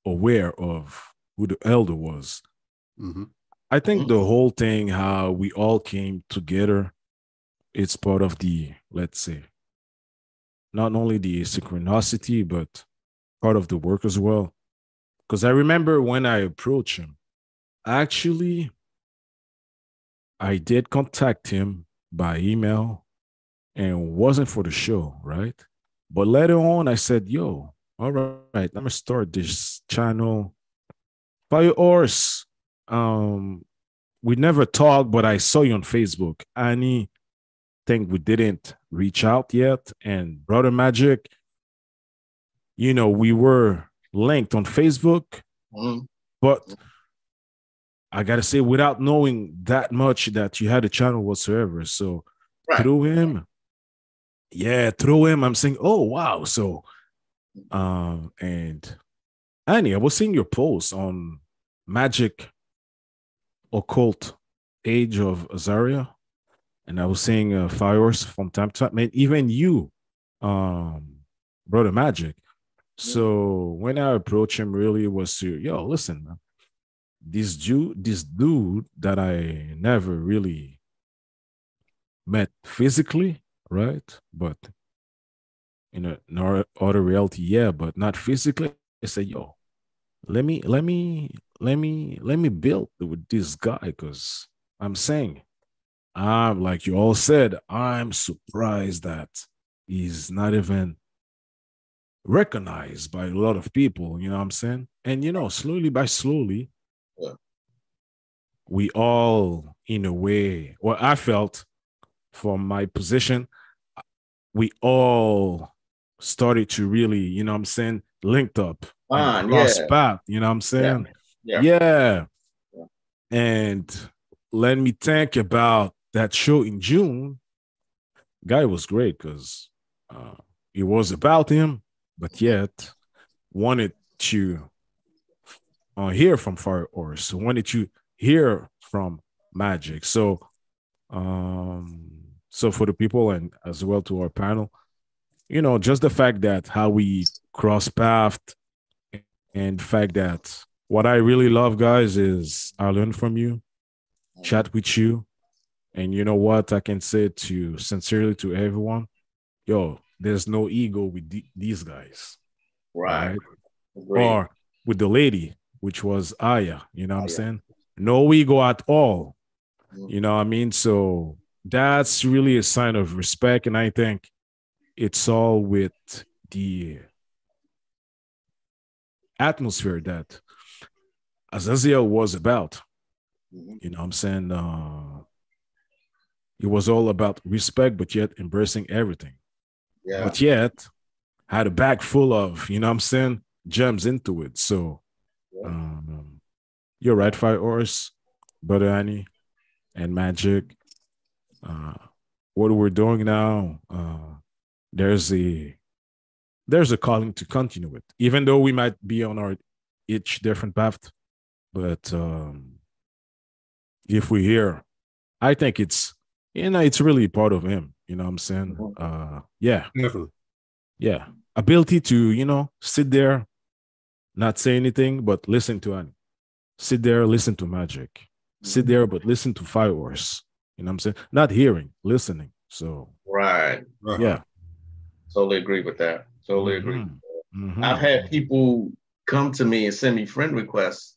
aware of who the elder was. Mm-hmm. I think the whole thing, how we all came together, it's part of the, let's say, not only the synchronicity, but part of the work as well. Because I remember when I approached him, actually, I did contact him by email and it wasn't for the show, right? But later on, I said, yo, all right, I'm gonna start this channel. Fire Horse. We never talked, but I saw you on Facebook. Annie, think we didn't reach out yet. And Brother Magick, we were linked on Facebook, but I gotta say, without knowing that much that you had a channel whatsoever. So through him, I'm saying, oh wow. So and Annie, I was seeing your post on Magic Occult Age of Azaria, and I was seeing fireworks from time to time, and even you, Brother Magic. So when I approached him, really was to, yo, listen, man, this dude that I never really met physically, right? But in our other reality, yeah, but not physically. I said, yo, let me build with this guy because I'm saying, I'm like you all said, I'm surprised that he's not even recognized by a lot of people. You know what I'm saying? And slowly by slowly, we all, in a way, well, I felt from my position, we all started to really, what I'm saying, linked up and cross path, you know what I'm saying? Yeah. And let me think about that show in June. Guy was great because it was about him, but yet wanted to hear from Fire Horse, wanted to hear from Magick. So, so for the people and as well to our panel, just the fact that how we cross pathed and the fact that what I really love, guys, is I learn from you, chat with you, and you know what I can say to sincerely to everyone, yo, there's no ego with these guys, right? Or with the lady, which was Aya, you know what I'm saying? No ego at all, you know what I mean? So that's really a sign of respect, and I think it's all with the atmosphere that Azazel was about. You know what I'm saying? It was all about respect, but yet embracing everything. Yeah. But yet had a bag full of, you know what I'm saying, gems into it. So you're right, Fire Horse, Brother Annie, and Magick. What we're doing now, there's a calling to continue it, even though we might be on our each different path. But if we hear, I think it's it's really part of him. You know what I'm saying? Yeah, Definitely. yeah. Ability to sit there, not say anything, but listen to Annie. Sit there, listen to Magic. Sit there, but listen to Fireworks. You know what I'm saying? Not hearing, listening. So Right. yeah. Totally agree with that. Totally agree. I've had people come to me and send me friend requests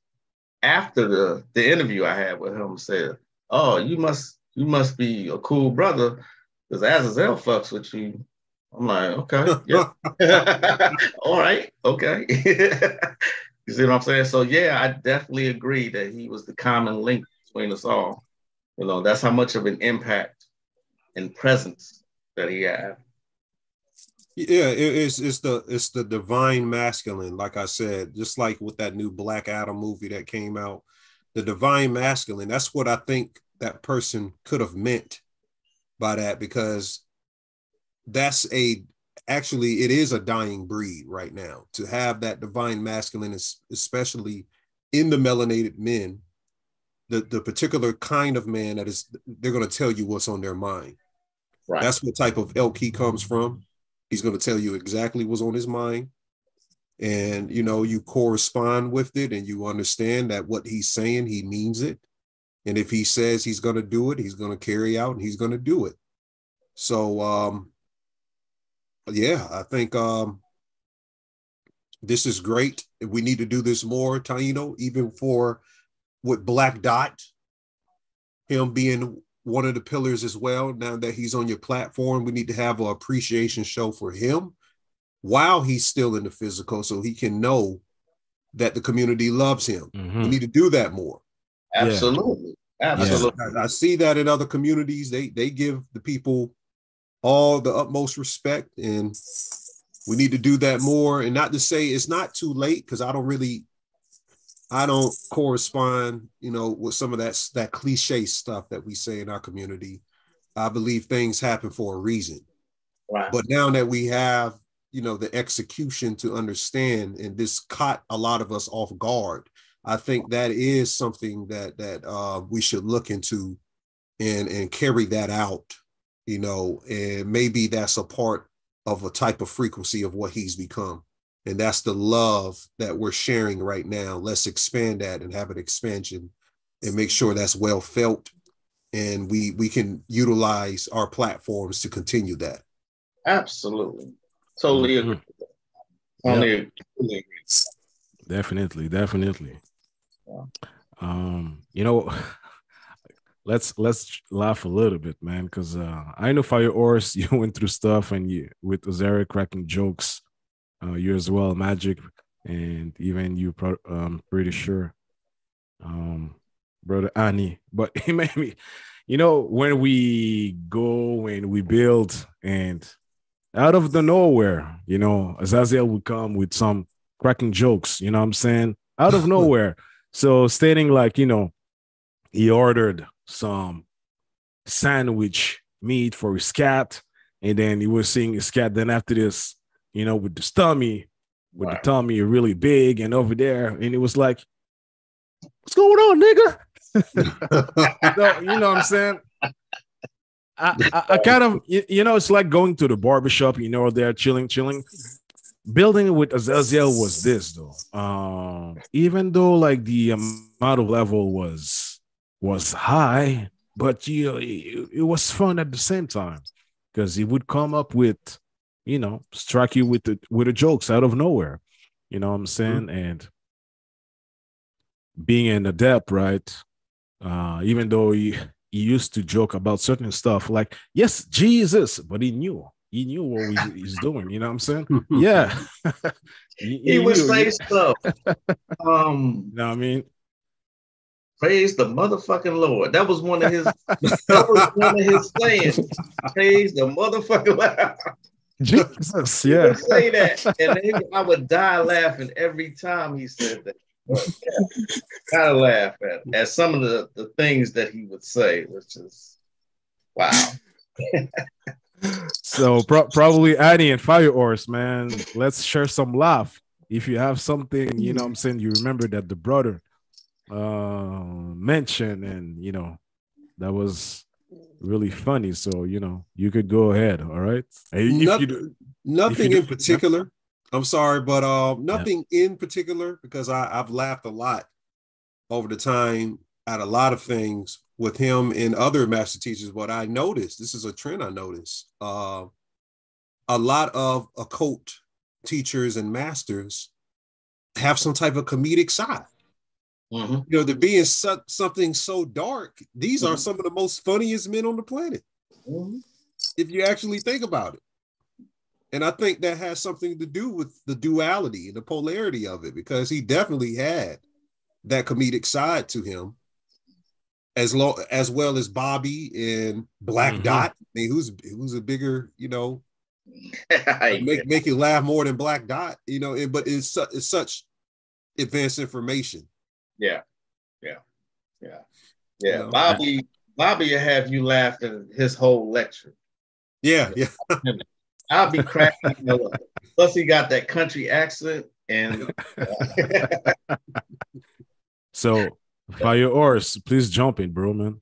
after the interview I had with him. Said, "Oh, you must be a cool brother because Azazel fucks with you." I'm like, okay, yeah, all right, okay. You see what I'm saying? So yeah, I definitely agree that he was the common link between us all. That's how much of an impact and presence that he had. Yeah, it's the divine masculine, like I said, just like with that new Black Adam movie that came out, the divine masculine. That's what I think that person could have meant by that, because actually it is a dying breed right now to have that divine masculine, especially in the melanated men, the particular kind of man that they're going to tell you what's on their mind. Right. That's what type of elk he comes from. He's going to tell you exactly what's on his mind. And, you correspond with it and you understand that what he's saying, he means it. And if he says he's going to do it, he's going to carry out and he's going to do it. So, yeah, I think this is great. We need to do this more, Taino, even with Black Dot, him being one of the pillars as well. Now that he's on your platform, we need to have an appreciation show for him while he's still in the physical, so he can know that the community loves him. We need to do that more. Absolutely. Yeah. Absolutely. I see that in other communities. They give the people all the utmost respect, and we need to do that more. And not to say it's not too late, because I don't correspond, with some of that cliche stuff that we say in our community. I believe things happen for a reason. Right. But now that we have, the execution to understand, and this caught a lot of us off guard, I think that is something that we should look into and carry that out, and maybe that's a part of a type of frequency of what he's become. And that's the love that we're sharing right now. Let's expand that and have an expansion and make sure that's well felt. And we can utilize our platforms to continue that. Absolutely. Totally agree. Yep. Definitely. Yeah. Let's laugh a little bit, man, because I know Fire Horse, you went through stuff, and you with Ozera cracking jokes. You as well, Magic, and even you, pretty sure, brother Annie. But it made me, when we go and we build, and out of the nowhere, Azazel would come with some cracking jokes, you know what I'm saying? Out of nowhere. So stating like, he ordered some sandwich meat for his cat, and then he was seeing his cat. Then after this, with the tummy really big and over there, and it was like, what's going on, nigga? So, you know what I'm saying? I kind of, it's like going to the barbershop, they're chilling. Building with Azazel was this, though. Even though like the amount of level was high, but it was fun at the same time, because he would come up with, strike you with the jokes out of nowhere. You know what I'm saying? And being an adept, right? Even though he used to joke about certain stuff, like, yes, Jesus, but he knew what he's doing. You know what I'm saying? Yeah. he would say stuff. You know what I mean? Praise the motherfucking Lord. That was one of his sayings. Praise the motherfucking Lord. Jesus, yeah. He would say that, and then I would die laughing every time he said that. Kind of laugh at some of the things that he would say, which is wow. So probably Annie and Fire Horse, man. Let's share some laugh. if you have something, you know what I'm saying, you remember that the brother mentioned, and that was really funny. So you could go ahead. All right. If you do, Nothing in yeah. particular. I'm sorry, but Yeah. nothing in particular, because I've laughed a lot over the time at a lot of things with him and other master teachers. What I noticed, this is a trend I noticed, a lot of occult teachers and masters have some type of comedic side. They're being something so dark. These are some of the most funniest men on the planet, if you actually think about it. And I think that has something to do with the duality and the polarity of it, because he definitely had that comedic side to him, as well as Bobby and Black Dot. I mean, who's a bigger, make you laugh more than Black Dot, but it's such advanced information. Yeah. Bobby will have you laughing his whole lecture. Yeah. I'll be cracking up. Plus, he got that country accent, and so Fire Ors, please jump in, bro, man.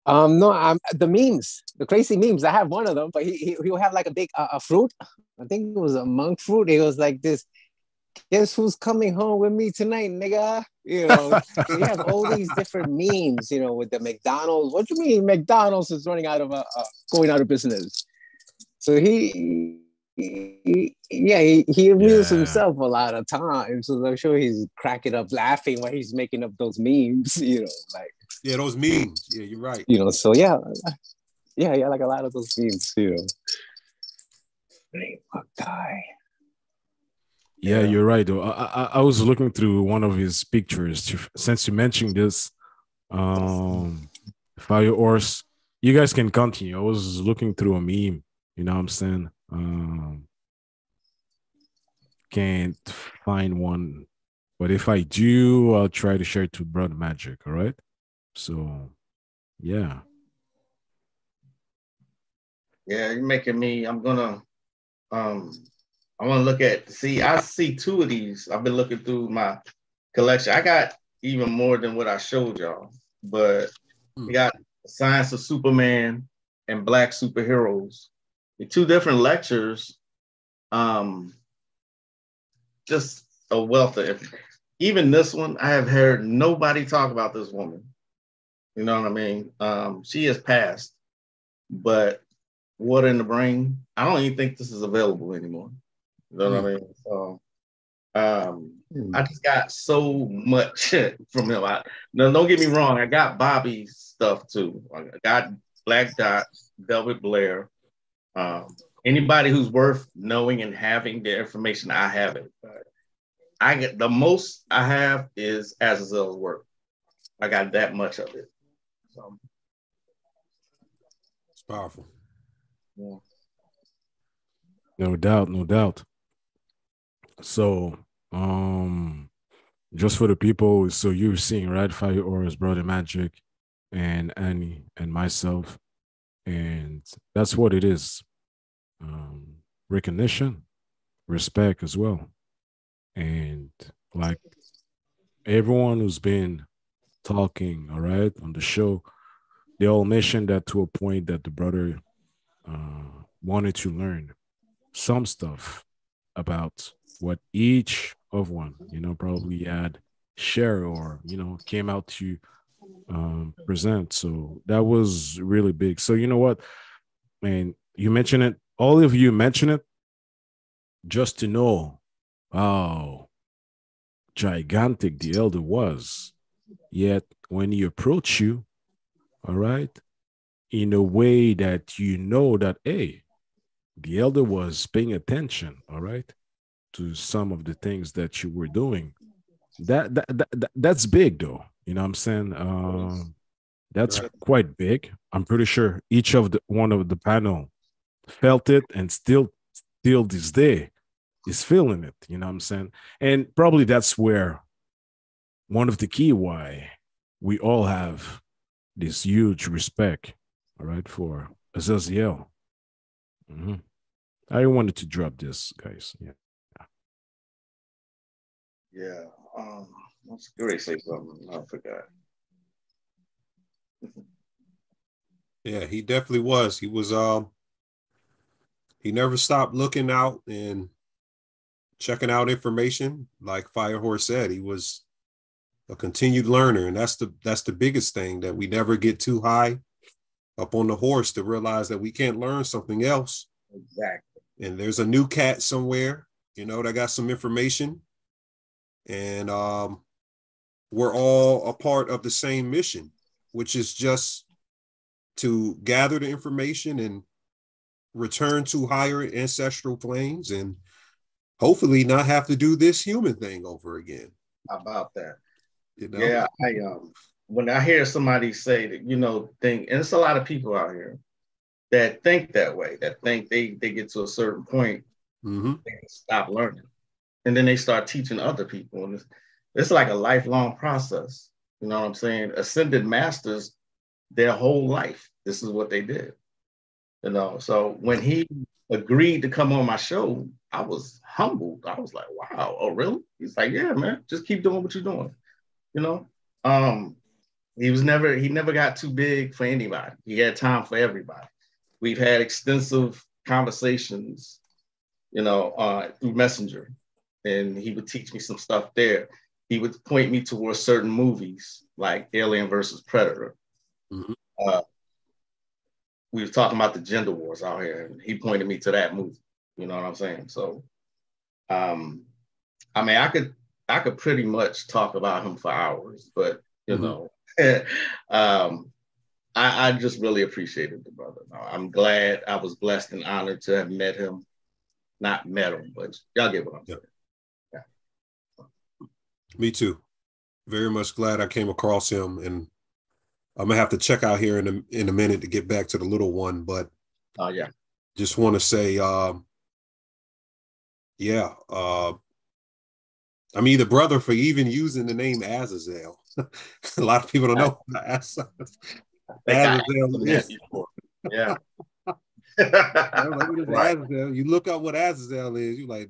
No, I'm the memes, the crazy memes. I have one of them, but he'll have like a big a fruit. I think it was a monk fruit. It was like this. Guess who's coming home with me tonight, nigga? So you have all these different memes, with the McDonald's. What do you mean McDonald's is going out of business? So he amuses himself a lot of times. So I'm sure he's cracking up laughing while he's making up those memes, those memes. Yeah, you're right. So yeah, like a lot of those memes, What guy? Yeah, you're right. Though I was looking through one of his pictures. Since you mentioned this, Fire Ors, you guys can continue. I was looking through a meme. You know what I'm saying? Can't find one, but if I do, I'll try to share it to Brother Magick. All right. So, yeah. Yeah, you're making me. I'm gonna. I want to look at, I see two of these. I've been looking through my collection. I got even more than what I showed y'all, but we got Science of Superman and Black Superheroes. The two different lectures, just a wealth of, even this one, I have heard nobody talk about this woman. You know what I mean? She has passed, but Water in the Brain, I don't even think this is available anymore. You know what I mean? So I just got so much from him. No, don't get me wrong. I got Bobby's stuff too. I got Black Dot, Velvet Blair. Anybody who's worth knowing and having the information, I have it. I get the most I have is Azazel's work. I got that much of it. So it's powerful. Yeah. No doubt. So, just for the people, so you're seeing, right? Fire Ors, Brother Magick, and Annie, and myself, and that's what it is. Recognition, respect as well, and like everyone who's been talking, all right, on the show, they all mentioned that to a point that the brother wanted to learn some stuff about what each of one, probably had share or, came out to present. So that was really big. So you know what, man, you mentioned it, all of you mentioned it, just to know how gigantic the elder was. Yet when he approached you, all right, in a way that that, hey, the elder was paying attention, all right, to some of the things that you were doing. That's big, though. You know what I'm saying? That's quite big. I'm pretty sure each of one of the panel felt it, and still this day is feeling it. You know what I'm saying? And probably that's where one of the key why we all have this huge respect, all right, for Azazel. Mm-hmm. I wanted to drop this, guys. Yeah. Yeah. What's great say something? I forgot. Yeah, he definitely was. He never stopped looking out and checking out information. Like Firehorse said, he was a continued learner, and that's the biggest thing, that we never get too high up on the horse to realize that we can't learn something else. Exactly. And there's a new cat somewhere, that got some information, and we're all a part of the same mission, which is just to gather the information and return to higher ancestral planes, and hopefully not have to do this human thing over again. How about that? You know? Yeah, when I hear somebody say that, think, and it's a lot of people out here that think that way, that think they get to a certain point, they stop learning. And then they start teaching other people. And it's like a lifelong process. You know what I'm saying? Ascended masters, their whole life, this is what they did. So when he agreed to come on my show, I was humbled. I was like, wow, oh really? He's like, yeah, man, just keep doing what you're doing. He never got too big for anybody. He had time for everybody. We've had extensive conversations, through Messenger, and he would teach me some stuff there. He would point me towards certain movies like Alien versus Predator. We were talking about the gender wars out here, and he pointed me to that movie. You know what I'm saying? So, I could pretty much talk about him for hours, but I just really appreciated the brother. I'm glad, I was blessed and honored to have met him. Not met him, but y'all get what I'm saying. Yeah. Me too. Very much glad I came across him, and I'm gonna have to check out here in a minute to get back to the little one. But just want to say, I'm either brother for even using the name Azazel. A lot of people don't know Azazel. Yeah. Right. Azazel. You look up what Azazel is, you're like,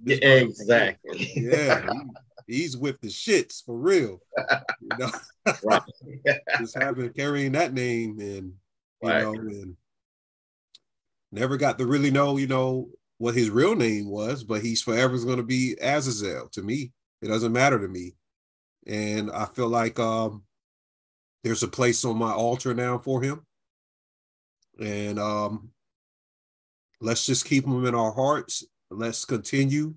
exactly. Yeah, he's with the shits for real. Right. Just carrying that name, and and never got to really know, what his real name was, but he's forever going to be Azazel to me. It doesn't matter to me, and I feel like there's a place on my altar now for him. And let's just keep him in our hearts. Let's continue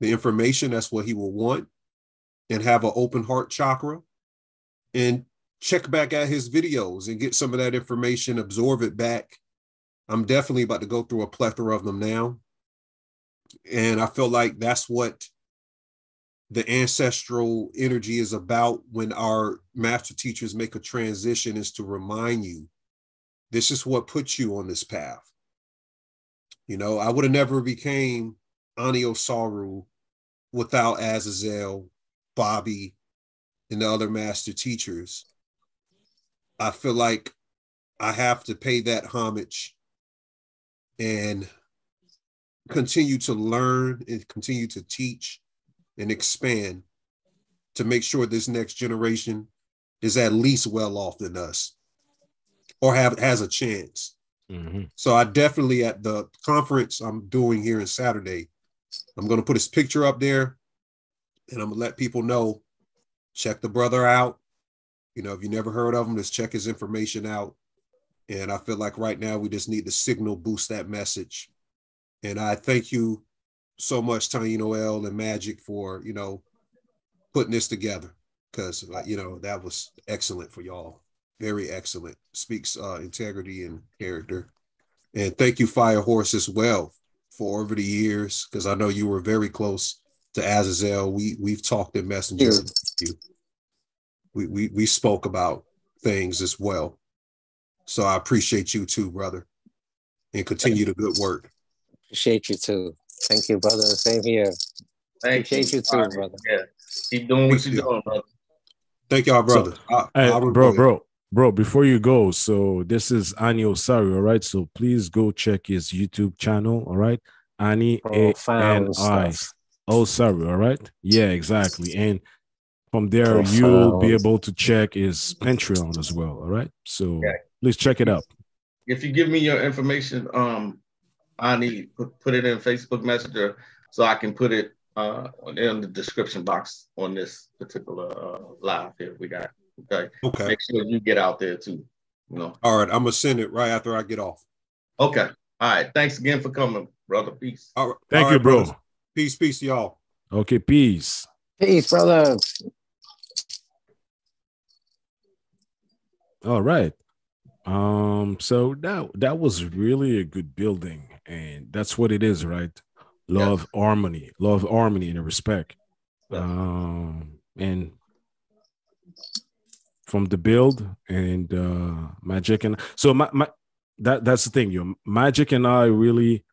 the information. That's what he will want. And have an open heart chakra. And check back at his videos and get some of that information, absorb it back. I'm definitely about to go through a plethora of them now. And I feel like that's what the ancestral energy is about when our master teachers make a transition, is to remind you, this is what put you on this path. I would have never became Anio Saru without Azazel, Bobby, and the other master teachers. I feel like I have to pay that homage and continue to learn and continue to teach and expand to make sure this next generation is at least well off than us, or has a chance. So I definitely, at the conference I'm doing here on Saturday, I'm going to put his picture up there, and I'm going to let people know, check the brother out. If you never heard of him, just check his information out. And I feel like right now we just need to signal boost that message. And I thank you so much, Tanya Noel and Magick, for, putting this together, because, that was excellent for y'all. Very excellent. Speaks integrity and character. And thank you, Firehorse, as well, for over the years, because I know you were very close to Azazel. We've talked in Messenger. We spoke about things as well. So I appreciate you too, brother, and continue the good work. Appreciate you too. Thank you, brother. Same here. Appreciate you too, brother. Yeah. Keep doing what you're doing, brother. Thank y'all, brother. Bro. bro, before you go, so this is Ani Osari, all right? So please go check his YouTube channel, all right? Ani Profound ANI stuff. Osari, all right? Yeah, exactly. And from there, you'll be Profound. able to check his Patreon as well, all right? Yeah. So please check it out. If you give me your information, I need put it in Facebook Messenger so I can put it in the description box on this particular live here we got. Okay. Okay. Make sure you get out there too. You know. All right. I'm gonna send it right after I get off. Okay. All right. Thanks again for coming, brother. Peace. All right. Thank All you, right, bro. brothers. Peace, peace to y'all. Okay, peace. Peace, brother. All right. So that was really a good building, and that's what it is, right? Love, harmony, and respect. Yes. And from the build and Magick and so my that's the thing, Magick and I really,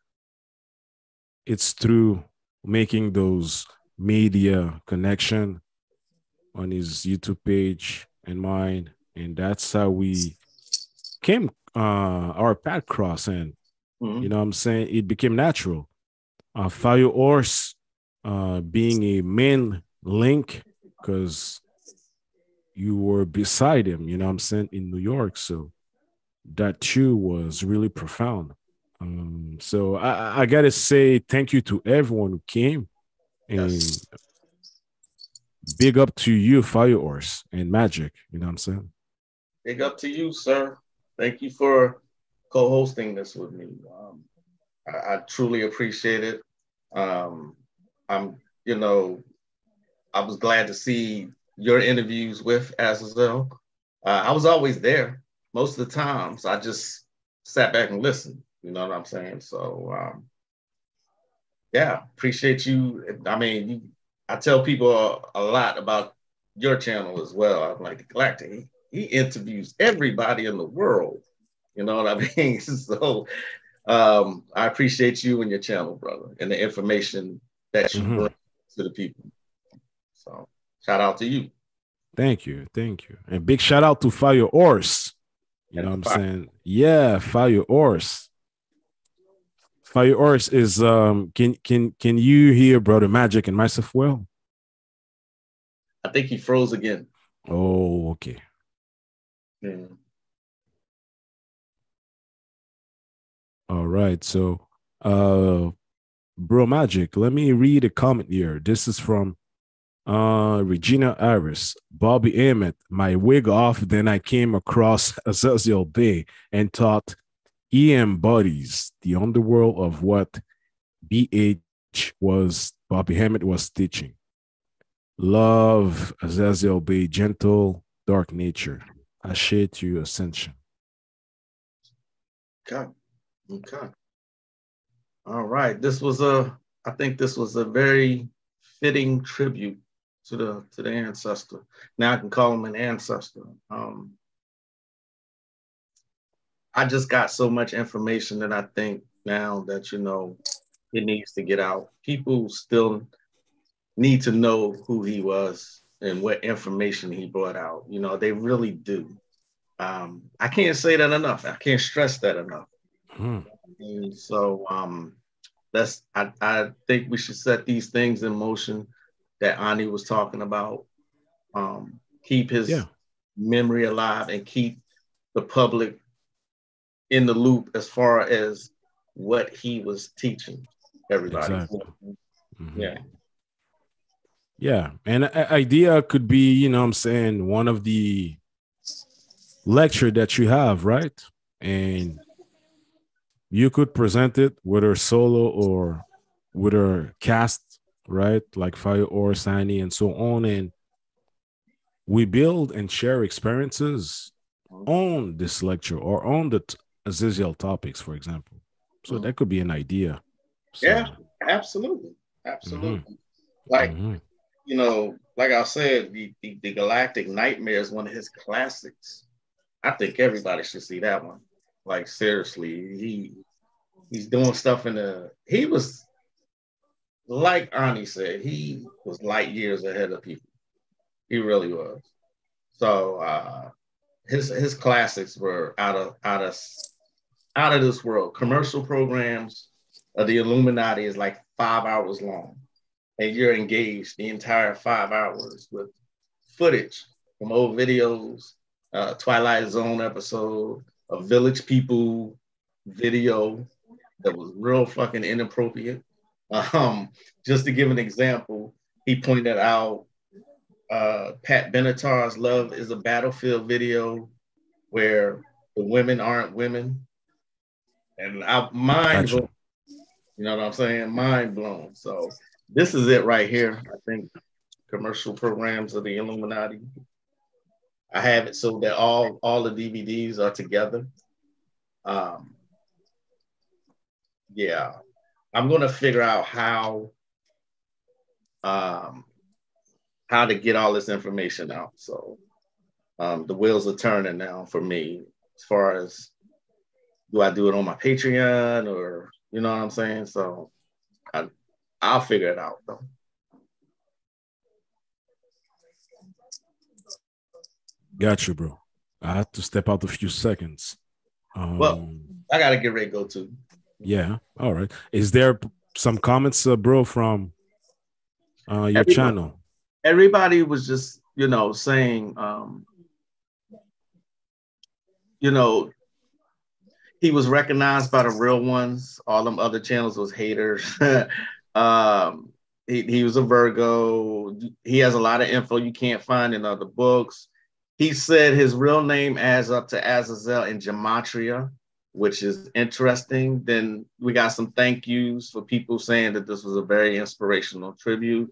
it's through making those media connection on his YouTube page and mine, and that's how we came our path cross, and you know what I'm saying, it became natural. Fire Horse being a main link because you were beside him, you know what I'm saying, in New York. So that too was really profound. So I gotta say thank you to everyone who came, and Yes. big up to you, Fire Horse and Magick, you know what I'm saying? Big up to you, sir. Thank you for co-hosting this with me. I truly appreciate it. I'm, you know, I was glad to see your interviews with Azazel. I was always there most of the times. I just sat back and listened. You know what I'm saying? So, yeah, appreciate you. I mean, I tell people a lot about your channel as well. I'm like, Galactic, he interviews everybody in the world. You know what I mean? So I appreciate you and your channel, brother, and the information that you bring to the people. So shout out to you. Thank you. And big shout out to Fire Horse. You know what I'm saying? Yeah, Fire Horse. Fire Horse is can you hear Brother Magick and myself well? I think he froze again. Oh, okay. Yeah. All right. So Bro Magick, let me read a comment here. This is from Regina Iris. Bobby Emmett, my wig off, then I came across Azazel Bay and thought he embodies the underworld of what BH was, Bobby Emmett was teaching. Love, Azazel Bay, gentle, dark nature. I share to you ascension. Okay. All right. I think this was a very fitting tribute to the ancestor. Now I can call him an ancestor. I just got so much information that I think now that, you know, it needs to get out. People still need to know who he was and what information he brought out. You know, they really do. I can't say that enough. I can't stress that enough. And so I think we should set these things in motion that Ani was talking about. Keep his memory alive and keep the public in the loop as far as what he was teaching everybody. Exactly. Yeah. Yeah. And an idea could be, you know what I'm saying, one of the lecture that you have, right? And you could present it whether solo or with a cast, right? Like Fire or Sani and so on. And we build and share experiences on this lecture or on the Azazel topics, for example. So that could be an idea. So, yeah, absolutely. Like, you know, like I said, the Galactic Nightmare is one of his classics. I think everybody should see that one. Like, seriously, he's doing stuff he was, like Ani said, he was light years ahead of people. He really was. So his classics were out of this world. Commercial programs of the Illuminati is like 5 hours long, and you're engaged the entire 5 hours with footage from old videos, Twilight Zone episode, a Village People video that was real fucking inappropriate. Um, just to give an example, he pointed out Pat Benatar's "Love Is a Battlefield" video where the women aren't women, and mind Gotcha. blown. You know what I'm saying? Mind blown. So this is it right here. I think commercial programs of the Illuminati. I have it so that all the DVDs are together. Um, yeah, I'm gonna figure out um, how to get all this information out. So the wheels are turning now for me as far as do I do it on my Patreon or you know what I'm saying? So I'll figure it out though. Got you, bro. I had to step out a few seconds. Well, I gotta get ready to go too. Yeah. All right. Is there some comments, bro, from your channel? Everybody was just, saying, he was recognized by the real ones. All them other channels was haters. He was a Virgo. He has a lot of info you can't find in other books. He said his real name adds up to Azazel in gematria, which is interesting. Then we got some thank yous for people saying that this was a very inspirational tribute.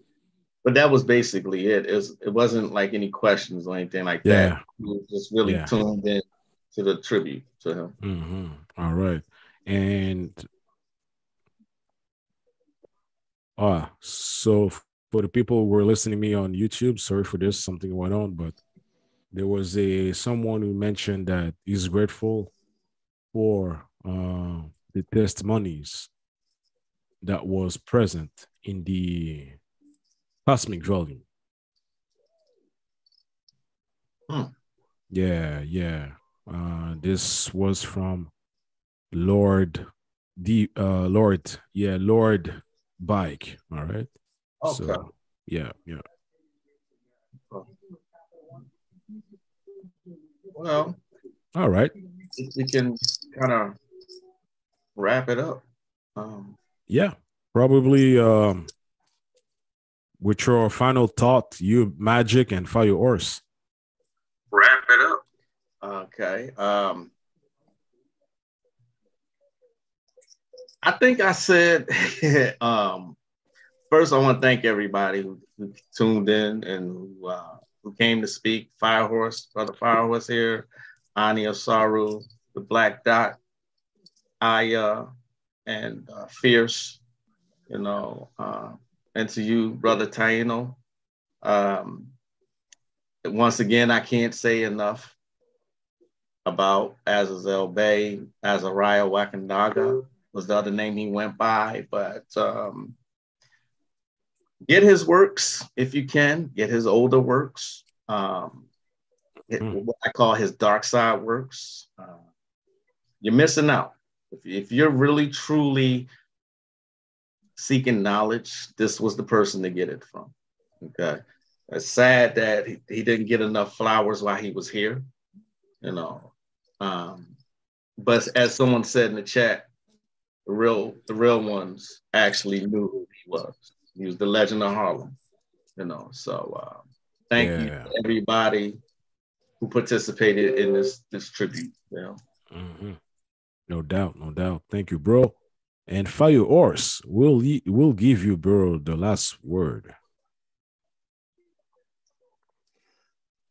But that was basically it. It wasn't like any questions or anything like that. He was just really tuned in to the tribute to him. Mm-hmm. All right. And so for the people who were listening to me on YouTube, sorry for this, something went on, but there was someone who mentioned that he's grateful for the testimonies that was present in the cosmic volume. Yeah. This was from Lord Bike. All right. Okay. So, yeah. Well, all right. We can kind of wrap it up. Yeah, probably with your final thought, you Magick and Fire Horse. Wrap it up. Okay. I think I said first I want to thank everybody who tuned in and who came to speak. Fire Horse, Brother Fire Horse here, Ani Osaru, the Black Dot, Aya, and Fierce, and to you, Brother Taino. Once again, I can't say enough about Azazel Bay. Azariah Wakandaga was the other name he went by, but get his works if you can. Get his older works. What I call his dark side works. You're missing out. If you're really truly seeking knowledge, this was the person to get it from. Okay, it's sad that he didn't get enough flowers while he was here. But as someone said in the chat, the real ones actually knew who he was. He was the legend of Harlem. So thank you to everybody who participated in this tribute. Mm-hmm. No doubt. Thank you, bro. And Fire Horse, we'll give you, bro, the last word.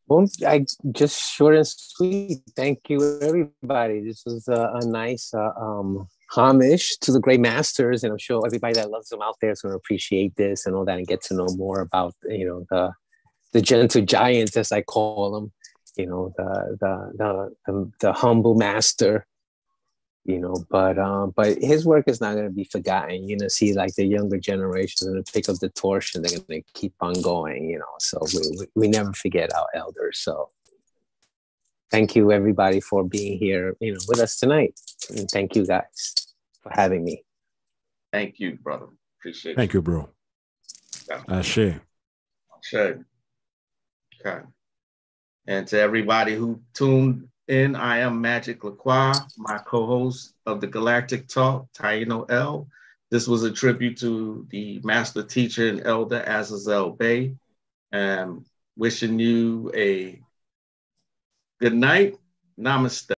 Well, I just short and sweet. Thank you, everybody. This was a nice homage to the great masters, and I'm sure everybody that loves them out there is going to appreciate this and all that, and get to know more about the gentle giants, as I call them. The humble master. But his work is not going to be forgotten. You're going to see like the younger generations going to pick up the torch and they're going to keep on going, so we never forget our elders. So thank you everybody for being here, with us tonight. And thank you guys for having me. Thank you, brother. Appreciate Thank you, bro. Yeah. Ashe. Sure. Okay. And to everybody who tuned in, I am Magick Croix, my co-host of the Galactic Talk, Taino L. This was a tribute to the master teacher and elder Azazel Bey. And wishing you a good night. Namaste.